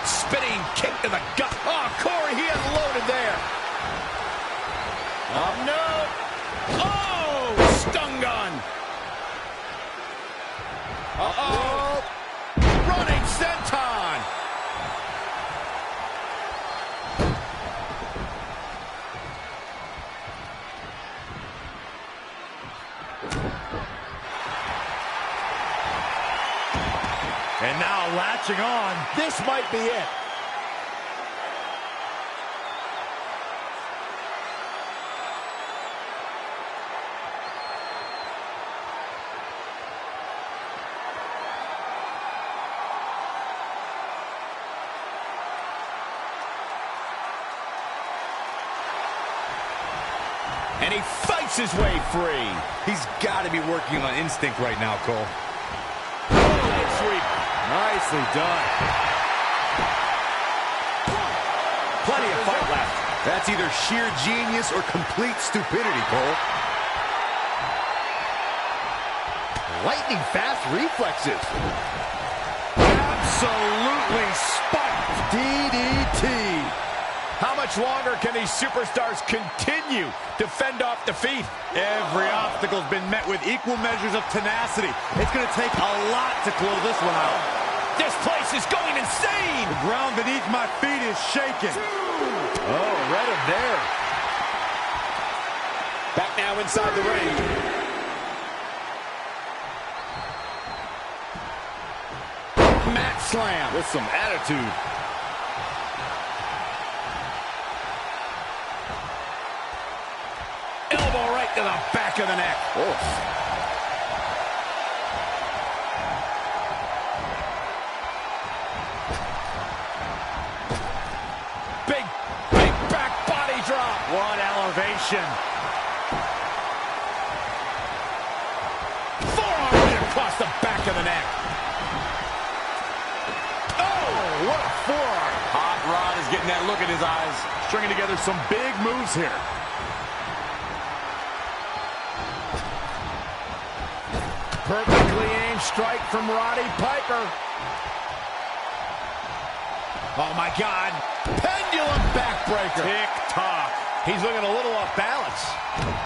S2: Spinning kick to the gut. Oh, Corey, he unloaded there. Oh, no. Oh, stun gun. Uh-oh. Running senton.
S4: And now latching on.
S2: This might be it. And he fights his way free.
S4: He's got to be working on instinct right now, Cole.
S10: Leg sweep. Nicely done.
S4: Plenty of fight left. That's either sheer genius or complete stupidity, Cole.
S3: Lightning fast reflexes.
S4: Absolutely spiked.
S3: DDT.
S2: How much longer can these superstars continue to fend off defeat?
S4: Every obstacle's been met with equal measures of tenacity. It's going to take a lot to close this one out.
S2: This place is going insane!
S4: The ground beneath my feet is shaking.
S3: Oh, read him there.
S10: Back now inside the ring.
S2: Mat slam.
S4: With some attitude.
S2: Elbow right to the back of the neck.
S3: Oh.
S2: Big back body drop.
S10: What elevation.
S2: Forearm right across the back of the neck.
S4: Oh, what a forearm. Hot Rod is getting that look in his eyes. Stringing together some big moves here.
S2: Perfectly aimed strike from Roddy Piper. Oh, my God. Pendulum backbreaker.
S4: Tick-tock.
S2: He's looking a little off balance.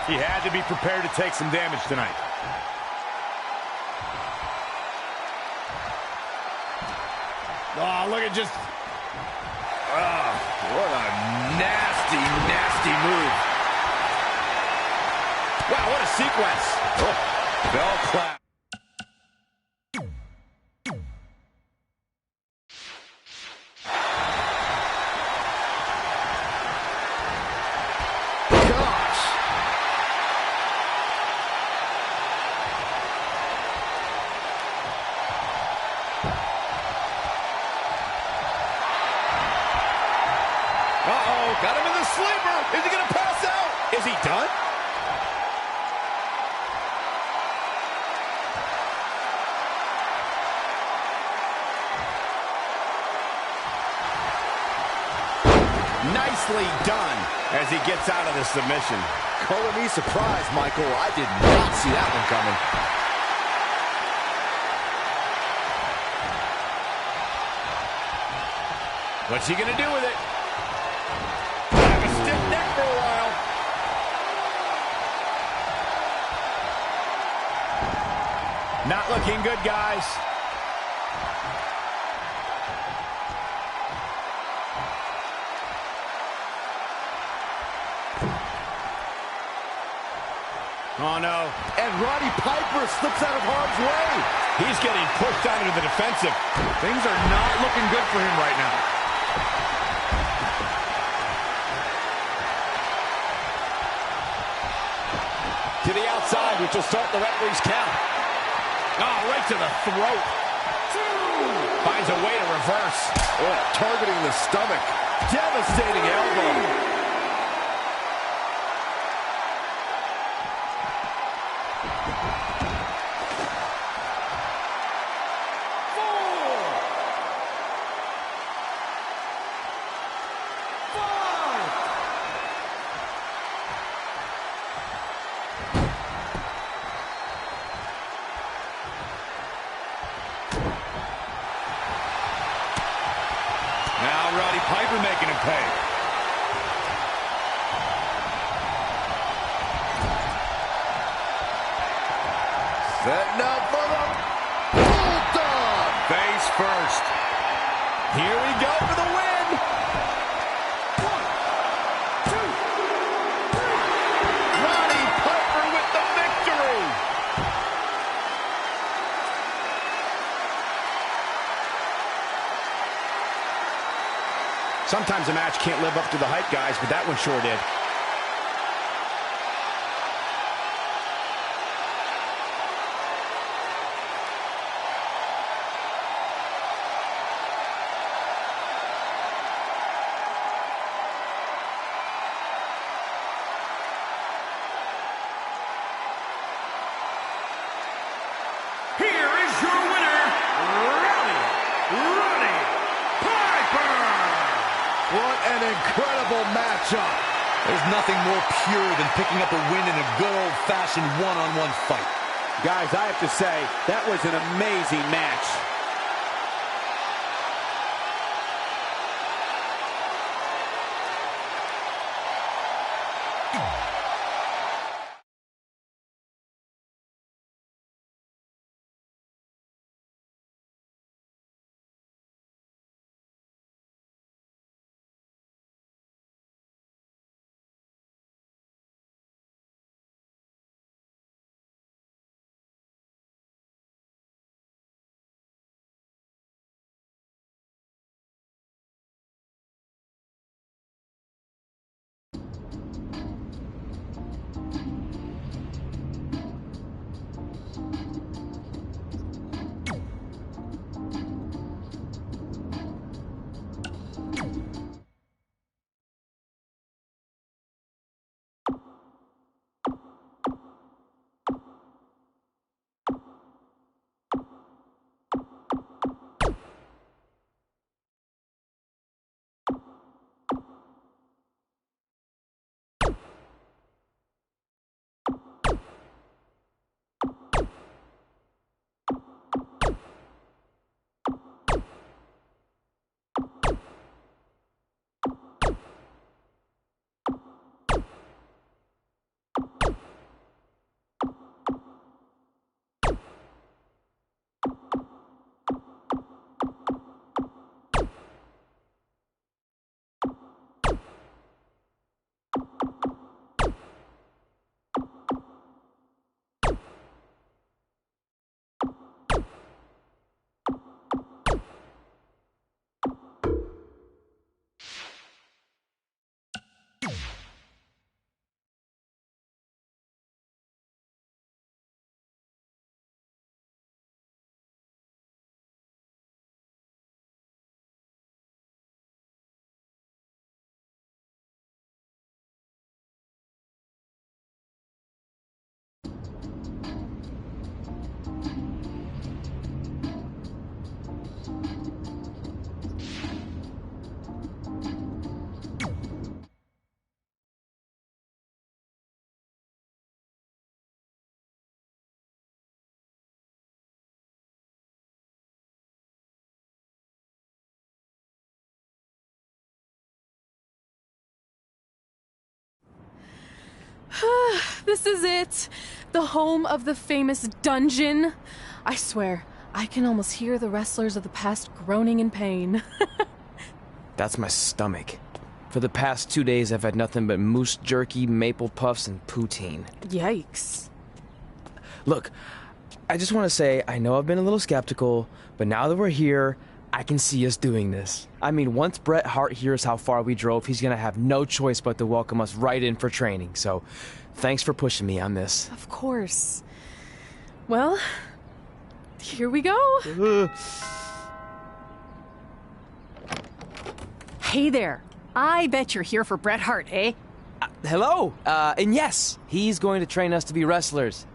S4: He had to be prepared to take some damage tonight.
S2: Oh, look at just...
S4: Oh, what a nasty, nasty move.
S2: Wow, what a sequence.
S4: Oh, bell clap.
S2: Uh-oh, got him in the sleeper. Is he going to pass out? Is he done? Nicely done as he gets out of the submission.
S3: Color me surprised, Michael. I did not see that one coming.
S2: What's he going to do with it? Have a stiff neck for a while. Not looking good, guys. Oh, no.
S3: And Roddy Piper slips out of harm's way.
S2: He's getting pushed out into the defensive.
S4: Things are not looking good for him right now.
S10: To the outside, which will start the referee's count.
S2: Oh, right to the throat. Finds a way to reverse.
S3: Oh, targeting the stomach. Devastating elbow.
S4: Now Roddy Piper making him pay.
S3: Setting up for the Bulldog.
S4: Face first.
S2: Here we go for the win.
S8: 1, 2, 3.
S2: Roddy Piper with the victory. Sometimes a match can't live up to the hype, guys, but that one sure did.
S3: incredible matchup.
S4: There's nothing more pure than picking up a win in a good old-fashioned one-on-one fight.
S10: Guys, I have to say, that was an amazing match.
S6: This is it. The home of the famous dungeon. I swear, I can almost hear the wrestlers of the past groaning in pain.
S5: That's my stomach. For the past 2 days, I've had nothing but moose jerky, maple puffs, and poutine.
S6: Yikes.
S5: Look, I just want to say, I know I've been a little skeptical, but now that we're here, I can see us doing this. I mean, once Bret Hart hears how far we drove, he's gonna have no choice but to welcome us right in for training. So, thanks for pushing me on this.
S6: Of course. Well, here we go.
S16: Hey there. I bet you're here for Bret Hart, eh?
S5: Hello. And yes, he's going to train us to be wrestlers.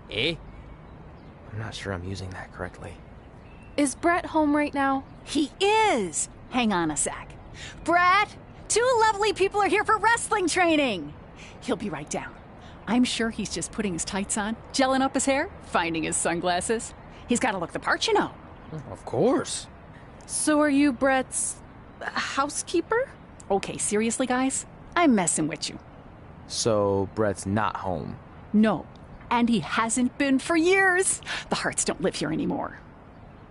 S5: Eh? I'm not sure I'm using that correctly.
S6: Is Bret home right now?
S16: He is! Hang on a sec. Bret, 2 lovely people are here for wrestling training. He'll be right down. I'm sure he's just putting his tights on, gelling up his hair, finding his sunglasses. He's got to look the part, you know.
S5: Of course.
S6: So are you Bret's housekeeper?
S16: Okay, seriously, guys? I'm messing with you.
S5: So Bret's not home?
S16: No, and he hasn't been for years. The Harts don't live here anymore.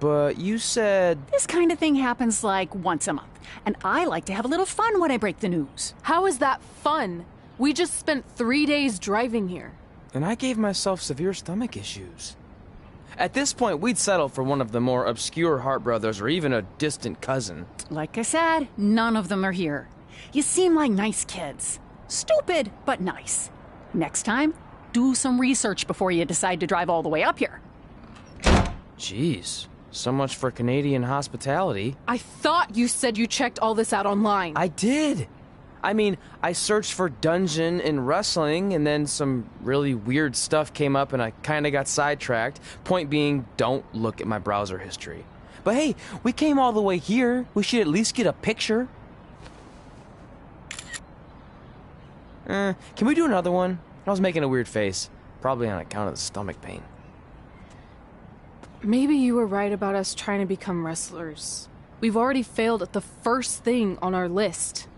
S5: But you said...
S16: This kind of thing happens like once a month, and I like to have a little fun when I break the news.
S6: How is that fun? We just spent 3 days driving here.
S5: And I gave myself severe stomach issues. At this point, we'd settle for one of the more obscure Hart brothers or even a distant cousin.
S16: Like I said, none of them are here. You seem like nice kids. Stupid, but nice. Next time, do some research before you decide to drive all the way up here.
S5: Jeez. So much for Canadian hospitality.
S6: I thought you said you checked all this out online.
S5: I did. I mean, I searched for dungeon in wrestling, and then some really weird stuff came up, and I kind of got sidetracked. Point being, don't look at my browser history. But hey, we came all the way here. We should at least get a picture. Can we do another one? I was making a weird face. Probably on account of the stomach pain.
S6: Maybe you were right about us trying to become wrestlers. We've already failed at the first thing on our list.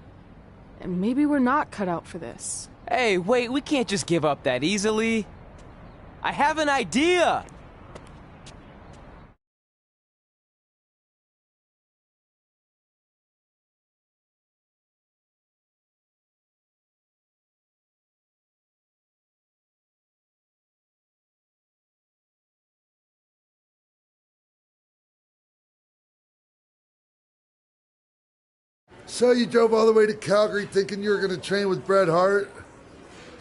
S6: And maybe we're not cut out for this.
S5: Hey, wait, we can't just give up that easily. I have an idea!
S12: So you drove all the way to Calgary thinking you were going to train with Bret Hart?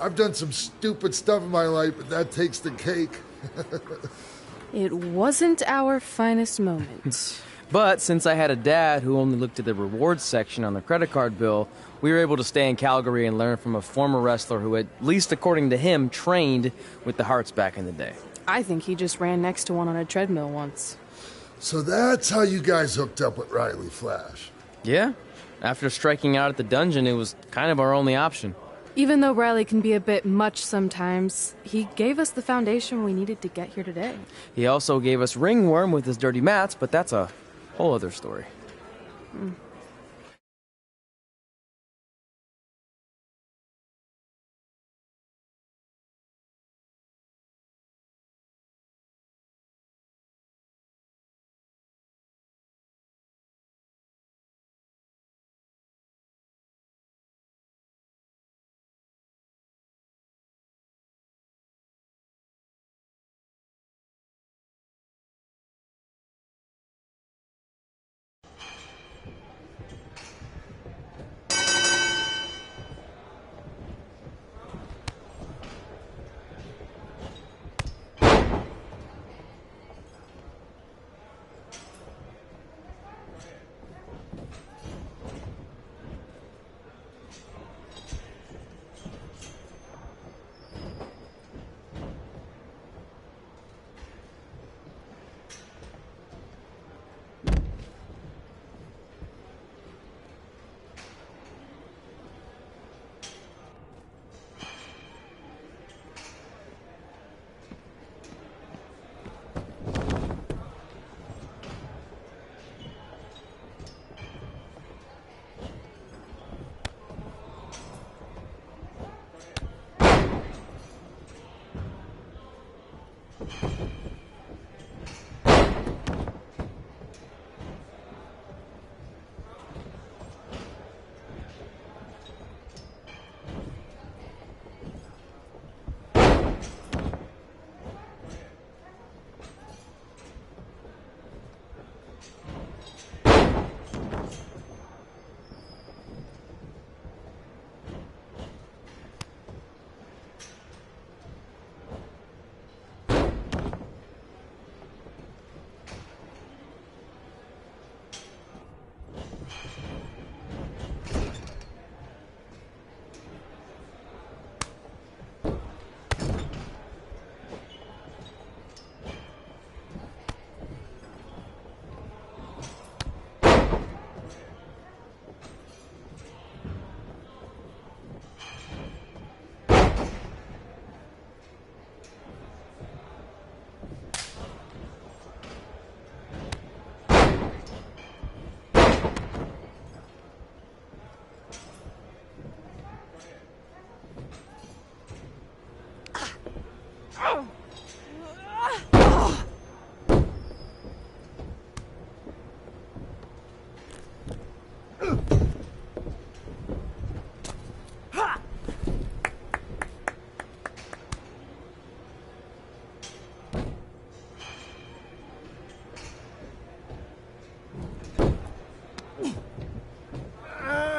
S12: I've done some stupid stuff in my life, but that takes the cake.
S6: It wasn't our finest moment.
S5: But since I had a dad who only looked at the rewards section on the credit card bill, we were able to stay in Calgary and learn from a former wrestler who, at least according to him, trained with the Harts back in the day.
S6: I think he just ran next to one on a treadmill once.
S12: So that's how you guys hooked up with Riley Flash.
S5: Yeah. After striking out at the dungeon, it was kind of our only option.
S6: Even though Riley can be a bit much sometimes, he gave us the foundation we needed to get here today.
S5: He also gave us Ringworm with his dirty mats, but that's a whole other story.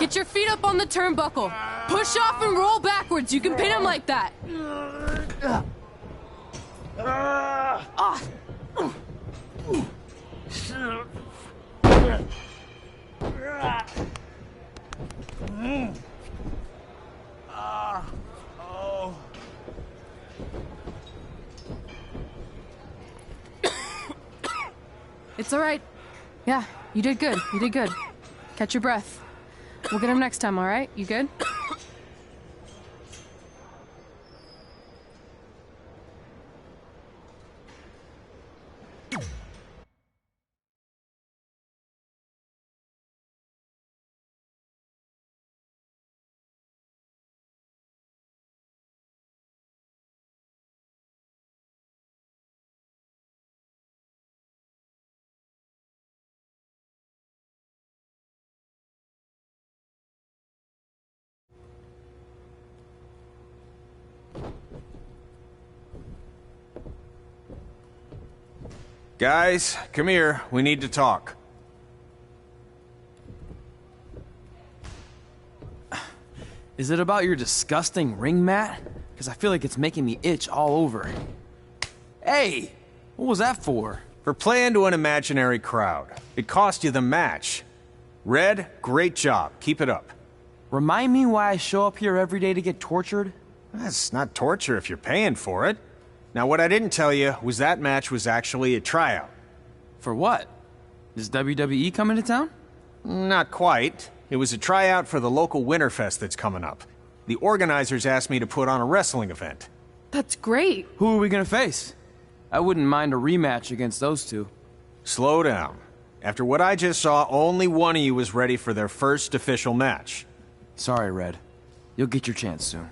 S6: Get your feet up on the turnbuckle. Push off and roll backwards. You can pin him like that. It's all right. Yeah, you did good. You did good. Catch your breath. We'll get him next time, all right? You good?
S10: Guys, come here. We need to talk.
S5: Is it about your disgusting ring mat? Because I feel like it's making me itch all over. Hey! What was that for?
S10: For playing to an imaginary crowd. It cost you the match. Red, great job. Keep it up.
S5: Remind me why I show up here every day to get tortured?
S10: That's not torture if you're paying for it. Now, what I didn't tell you was that match was actually a tryout.
S5: For what? Is WWE coming to town?
S10: Not quite. It was a tryout for the local Winterfest that's coming up. The organizers asked me to put on a wrestling event.
S6: That's great.
S5: Who are we gonna face? I wouldn't mind a rematch against those two.
S10: Slow down. After what I just saw, only one of you was ready for their first official match.
S5: Sorry, Red. You'll get your chance soon.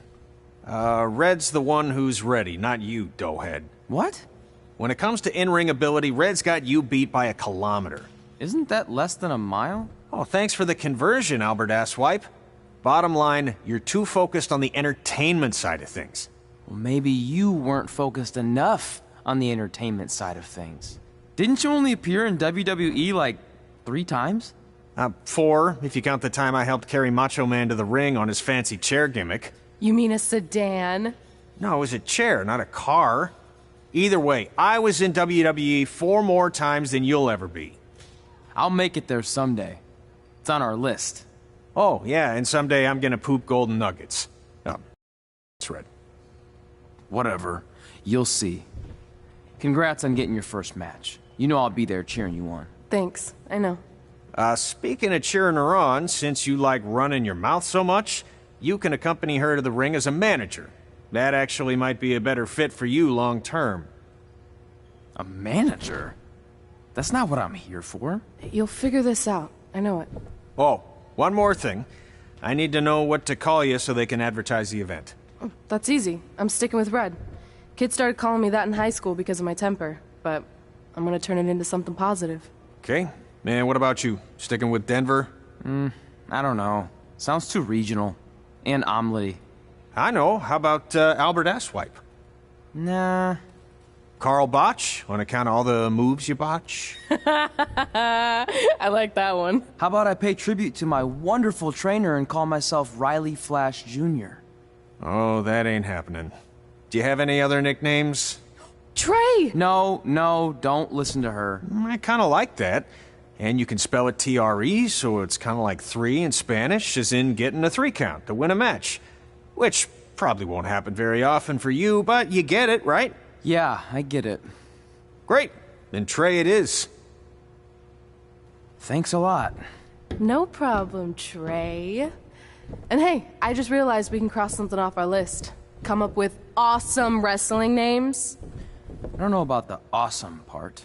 S10: Red's the one who's ready, not you, doughhead.
S5: What?
S10: When it comes to in-ring ability, Red's got you beat by a kilometer.
S5: Isn't that less than a mile?
S10: Oh, thanks for the conversion, Albert Asswipe. Bottom line, you're too focused on the entertainment side of things.
S5: Well, maybe you weren't focused enough on the entertainment side of things. Didn't you only appear in WWE like 3 times?
S10: 4, if you count the time I helped carry Macho Man to the ring on his fancy chair gimmick.
S6: You mean a sedan?
S10: No, it was a chair, not a car. Either way, I was in WWE 4 more times than you'll ever be.
S5: I'll make it there someday. It's on our list.
S10: Oh, yeah, and someday I'm gonna poop golden nuggets. Oh, it's Red.
S5: Whatever. You'll see. Congrats on getting your first match. You know I'll be there cheering you on.
S6: Thanks. I know.
S10: Speaking of cheering her on, since you like running your mouth so much, you can accompany her to the ring as a manager. That actually might be a better fit for you long term.
S5: A manager? That's not what I'm here for.
S6: You'll figure this out. I know it.
S10: Oh, one more thing. I need to know what to call you so they can advertise the event.
S6: Oh, that's easy. I'm sticking with Red. Kids started calling me that in high school because of my temper, but I'm gonna turn it into something positive.
S10: Okay. Man, what about you? Sticking with Denver?
S5: I don't know. Sounds too regional. And omelette-y.
S10: I know. How about Albert Asswipe?
S5: Nah.
S10: Carl Botch, on account of all the moves you botch?
S6: I like that one.
S5: How about I pay tribute to my wonderful trainer and call myself Riley Flash Jr.?
S10: Oh, that ain't happening. Do you have any other nicknames?
S6: Trey!
S5: No, don't listen to her.
S10: I kind of like that. And you can spell it T-R-E, so it's kind of like 3 in Spanish, as in getting a 3 count to win a match. Which probably won't happen very often for you, but you get it, right?
S5: Yeah, I get it.
S10: Great. Then Trey it is.
S5: Thanks a lot.
S6: No problem, Trey. And hey, I just realized we can cross something off our list. Come up with awesome wrestling names.
S5: I don't know about the awesome part.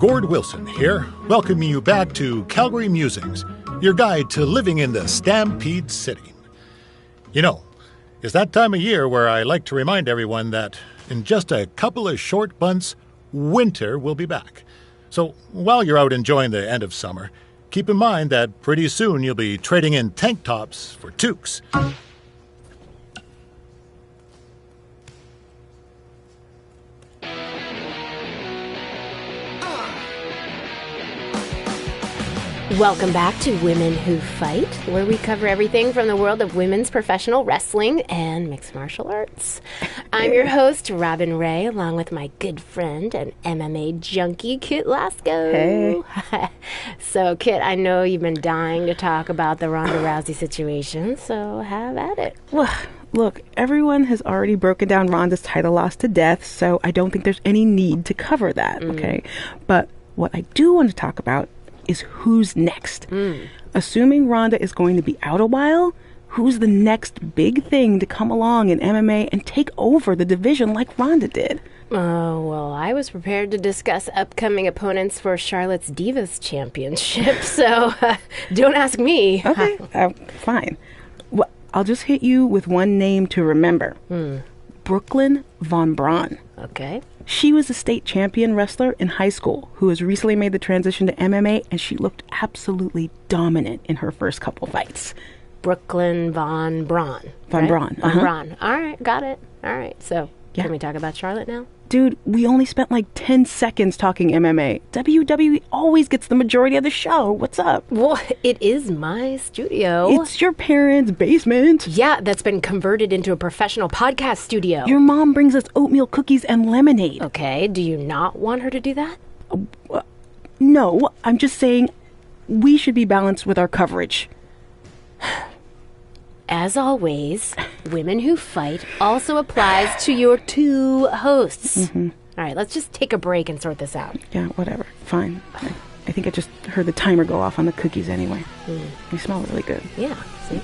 S17: Gord Wilson here, welcoming you back to Calgary Musings, your guide to living in the Stampede City. You know, it's that time of year where I like to remind everyone that in just a couple of short months, winter will be back. So while you're out enjoying the end of summer, keep in mind that pretty soon you'll be trading in tank tops for toques.
S18: Welcome back to Women Who Fight, where we cover everything from the world of women's professional wrestling and mixed martial arts. I'm your host, Robin Ray, along with my good friend and MMA junkie, Kit Lasco.
S19: Hey.
S18: So, Kit, I know you've been dying to talk about the Ronda Rousey situation, so have at it.
S19: Look, everyone has already broken down Ronda's title loss to death, so I don't think there's any need to cover that, okay? But what I do want to talk about is who's next. Assuming Ronda is going to be out a while, who's the next big thing to come along in MMA and take over the division like Ronda did?
S18: Oh, well, I was prepared to discuss upcoming opponents for Charlotte's Divas Championship, so don't ask me.
S19: Okay, fine. Well, I'll just hit you with one name to remember. Brooklyn Von Braun.
S18: Okay.
S19: She was a state champion wrestler in high school who has recently made the transition to MMA, and she looked absolutely dominant in her first couple fights.
S18: Brooklyn Von Braun.
S19: Von Braun.
S18: Von Braun. All right, got it. All right, so can we talk about Charlotte now?
S19: Dude, we only spent like 10 seconds talking MMA. WWE always gets the majority of the show. What's up?
S18: Well, it is my studio.
S19: It's your parents' basement.
S18: Yeah, that's been converted into a professional podcast studio.
S19: Your mom brings us oatmeal cookies and lemonade.
S18: Okay, do you not want her to do that?
S19: No, I'm just saying we should be balanced with our coverage.
S18: As always, Women Who Fight also applies to your two hosts. All right, let's just take a break and sort this out.
S19: Yeah, whatever. Fine. I think I just heard the timer go off on the cookies anyway. They smell really good.
S18: Yeah, see?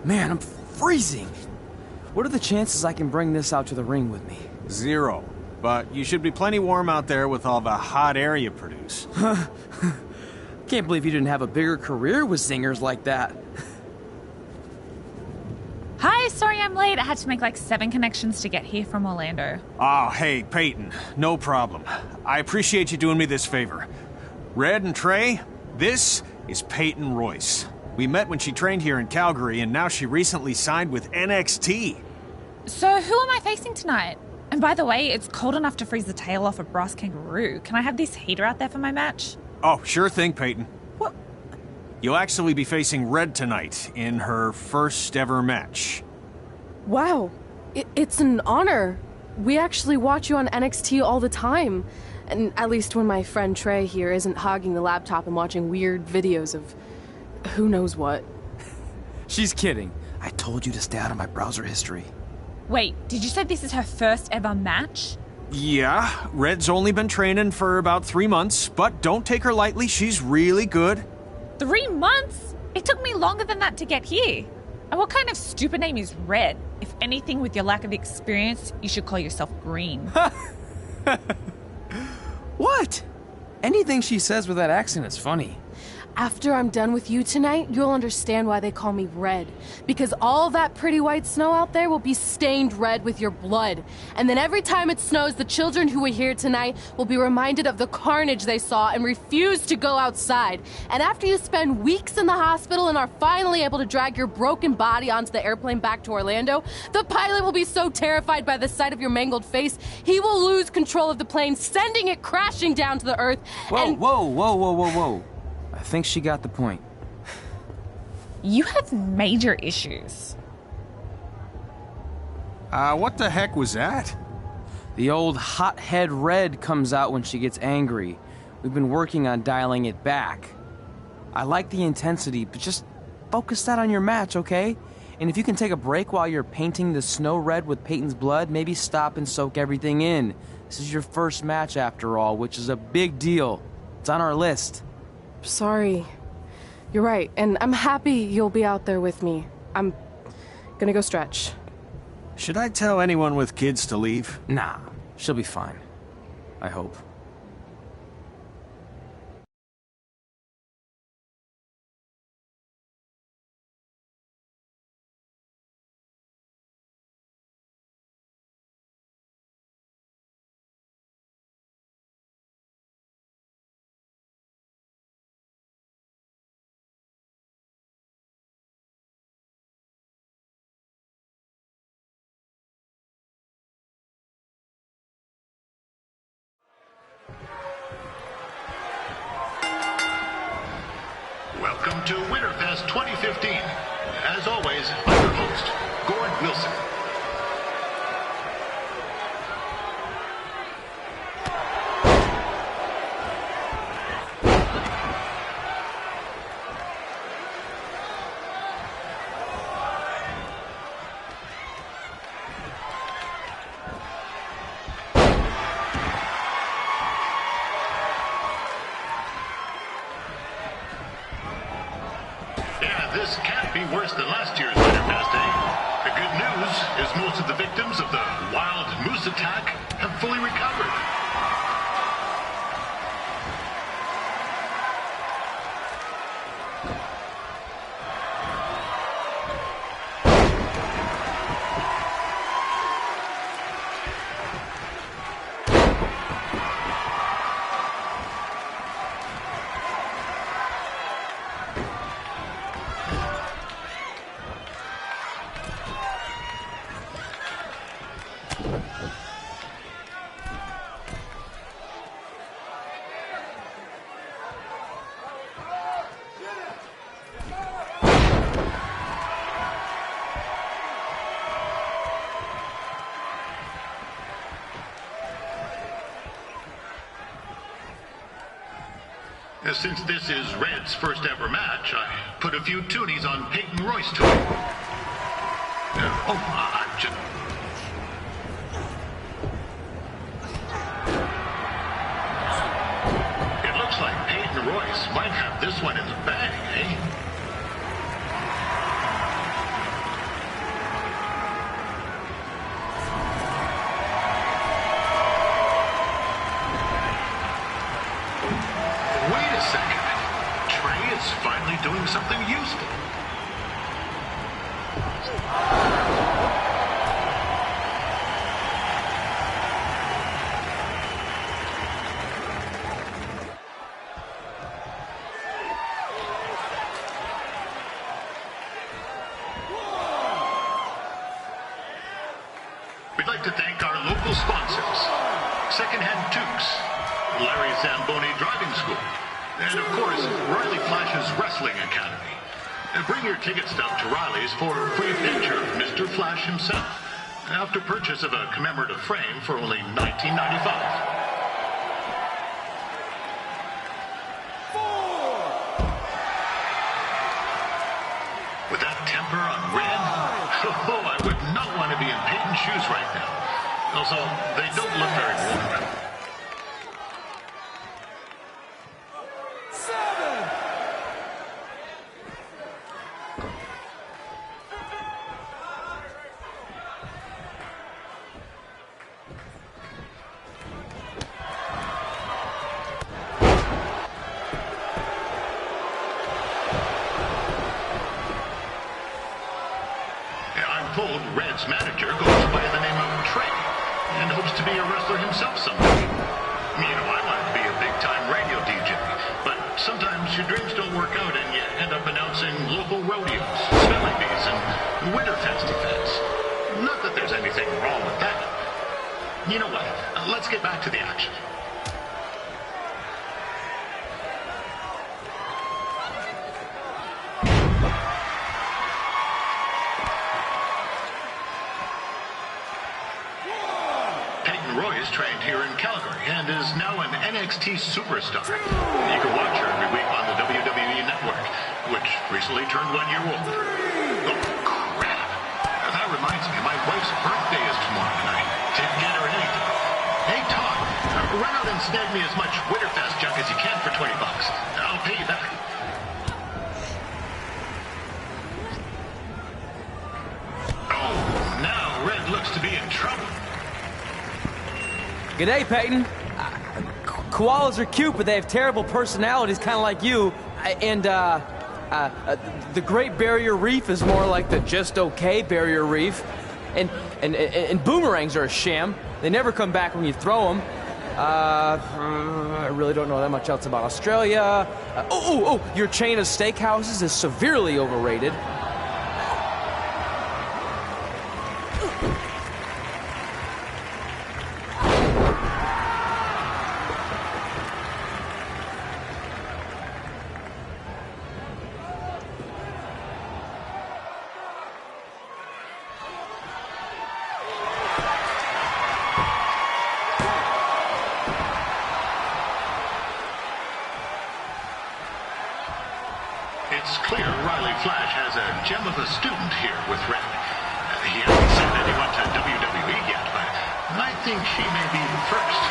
S5: Man, I'm freezing. What are the chances I can bring this out to the ring with me?
S10: 0. But you should be plenty warm out there with all the hot air you produce.
S5: Can't believe you didn't have a bigger career with zingers like that.
S20: Hi, sorry I'm late. I had to make like 7 connections to get here from Orlando.
S10: Oh, hey, Peyton. No problem. I appreciate you doing me this favor. Red and Trey, this is Peyton Royce. We met when she trained here in Calgary, and now she recently signed with NXT.
S20: So who am I facing tonight? And by the way, it's cold enough to freeze the tail off a brass kangaroo. Can I have this heater out there for my match?
S10: Oh, sure thing, Peyton.
S20: What?
S10: You'll actually be facing Red tonight in her first ever match.
S6: Wow. It's an honor. We actually watch you on NXT all the time. And at least when my friend Trey here isn't hogging the laptop and watching weird videos of who knows what.
S5: She's kidding. I told you to stay out of my browser history.
S20: Wait, did you say this is her first ever match?
S10: Yeah, Red's only been training for about 3 months, but don't take her lightly, she's really good.
S20: 3 months? It took me longer than that to get here. And what kind of stupid name is Red? If anything, with your lack of experience, you should call yourself Green.
S5: What? Anything she says with that accent is funny.
S6: After I'm done with you tonight, you'll understand why they call me Red. Because all that pretty white snow out there will be stained red with your blood. And then every time it snows, the children who were here tonight will be reminded of the carnage they saw and refuse to go outside. And after you spend weeks in the hospital and are finally able to drag your broken body onto the airplane back to Orlando, the pilot will be so terrified by the sight of your mangled face, he will lose control of the plane, sending it crashing down to the earth.
S5: Whoa. I think she got the point.
S20: You have major issues.
S10: What the heck was that?
S5: The old hothead Red comes out when she gets angry. We've been working on dialing it back. I like the intensity, but just focus that on your match, okay? And if you can take a break while you're painting the snow red with Peyton's blood, maybe stop and soak everything in. This is your first match after all, which is a big deal. It's on our list.
S6: Sorry. You're right, and I'm happy you'll be out there with me. I'm gonna go stretch.
S10: Should I tell anyone with kids to leave?
S5: Nah, she'll be fine. I hope.
S21: Welcome to Winterfest 2015. As always, I'm your host, Gord Wilson. This can't be worse than last year's Winterfest, eh? The good news is most of the victims of the wild moose attack have fully recovered. Since this is Red's first ever match, I put a few toonies on Peyton Royce to him. I'm just... It looks like Peyton Royce might have this one in the bag, eh? Wait a second. Trey is finally doing something useful. We'd like to thank our local sponsors, Secondhand Tukes, Larry Zamboni Driving School, and of course, Riley Flash's Wrestling Academy. And bring your ticket stub to Riley's for a free picture of Mr. Flash himself, after purchase of a commemorative frame for only $19.95. With that temper on Red, I would not want to be in Peyton's shoes right now. Also, they don't look very warm. Told Red's manager goes by the name of Trey and hopes to be a wrestler himself someday. You know, I want to be a big-time radio DJ, but sometimes your dreams don't work out and you end up announcing local rodeos, spelling bees, and Winterfest events. Not that there's anything wrong with that. You know what? Let's get back to the action. Royce trained here in Calgary and is now an NXT superstar. You can watch her every week on the WWE Network, which recently turned 1 year old. Oh, crap. That reminds me, my wife's birthday is tomorrow and I didn't get her anything. Hey, Todd, run out and snag me as much Winterfest junk as you can for $20. I'll pay you back. Oh, now Red looks to be in trouble.
S5: G'day, Peyton. Koalas are cute, but they have terrible personalities, kind of like you. And the Great Barrier Reef is more like the just okay Barrier Reef. And boomerangs are a sham. They never come back when you throw them. I really don't know that much else about Australia. Your chain of steakhouses is severely overrated.
S21: It's clear Riley Flash has a gem of a student here with Red. He hasn't sent anyone to WWE yet, but I think she may be the first.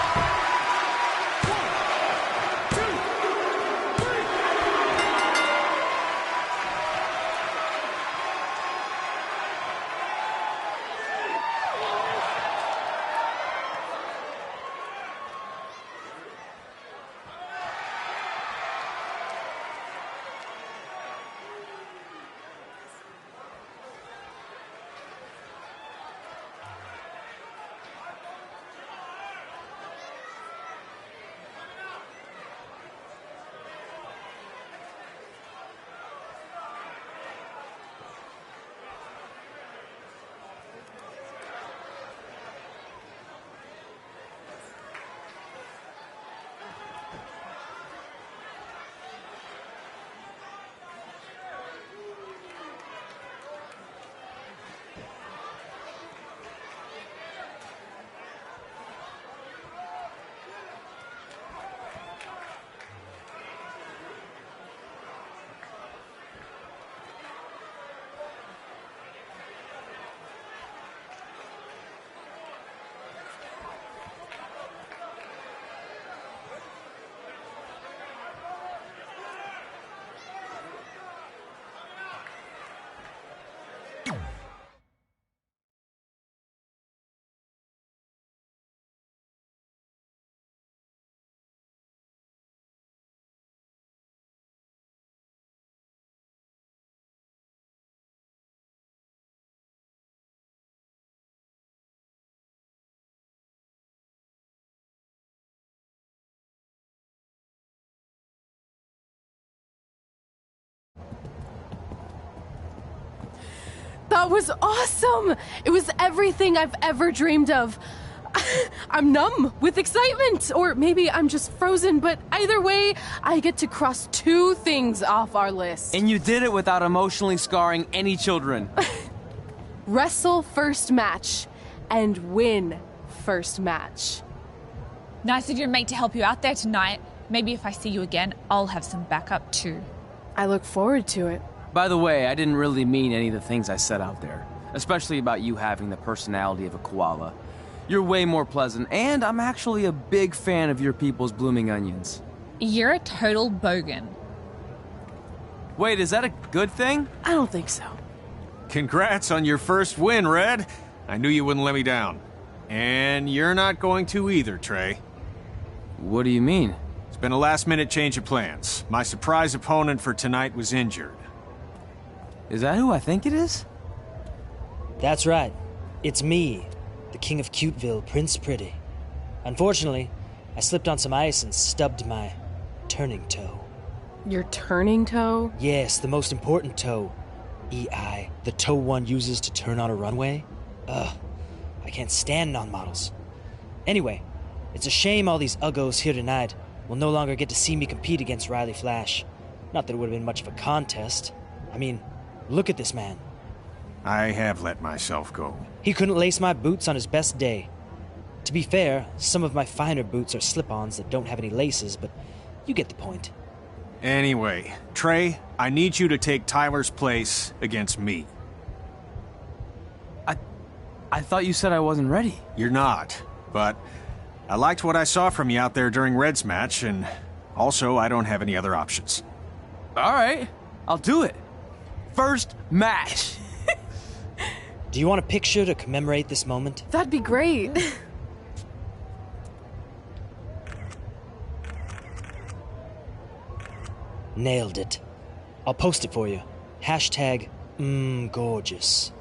S6: That was awesome! It was everything I've ever dreamed of. I'm numb with excitement, or maybe I'm just frozen, but either way, I get to cross 2 things off our list.
S1: And you did it without emotionally scarring any children.
S6: Wrestle first match and win first match.
S20: Nice of your mate to help you out there tonight. Maybe if I see you again, I'll have some backup too.
S6: I look forward to it.
S1: By the way, I didn't really mean any of the things I said out there, especially about you having the personality of a koala. You're way more pleasant, and I'm actually a big fan of your people's blooming onions.
S20: You're a total bogan.
S1: Wait, is that a good thing?
S6: I don't think so.
S10: Congrats on your first win, Red. I knew you wouldn't let me down. And you're not going to either, Trey.
S1: What do you mean?
S10: It's been a last-minute change of plans. My surprise opponent for tonight was injured.
S1: Is that who I think it is?
S22: That's right. It's me, the King of Cuteville, Prince Pretty. Unfortunately, I slipped on some ice and stubbed my turning toe.
S6: Your turning toe?
S22: Yes, the most important toe. EI, the toe one uses to turn on a runway. Ugh, I can't stand non-models. Anyway, it's a shame all these uggos here tonight will no longer get to see me compete against Riley Flash. Not that it would have been much of a contest. I mean, look at this man.
S10: I have let myself go.
S22: He couldn't lace my boots on his best day. To be fair, some of my finer boots are slip-ons that don't have any laces, but you get the point.
S10: Anyway, Trey, I need you to take Tyler's place against me.
S1: I thought you said I wasn't ready.
S10: You're not, but I liked what I saw from you out there during Red's match, and also I don't have any other options.
S1: All right, I'll do it. First match.
S22: Do you want a picture to commemorate this moment?
S6: That'd be great.
S22: Nailed it. I'll post it for you. #gorgeous.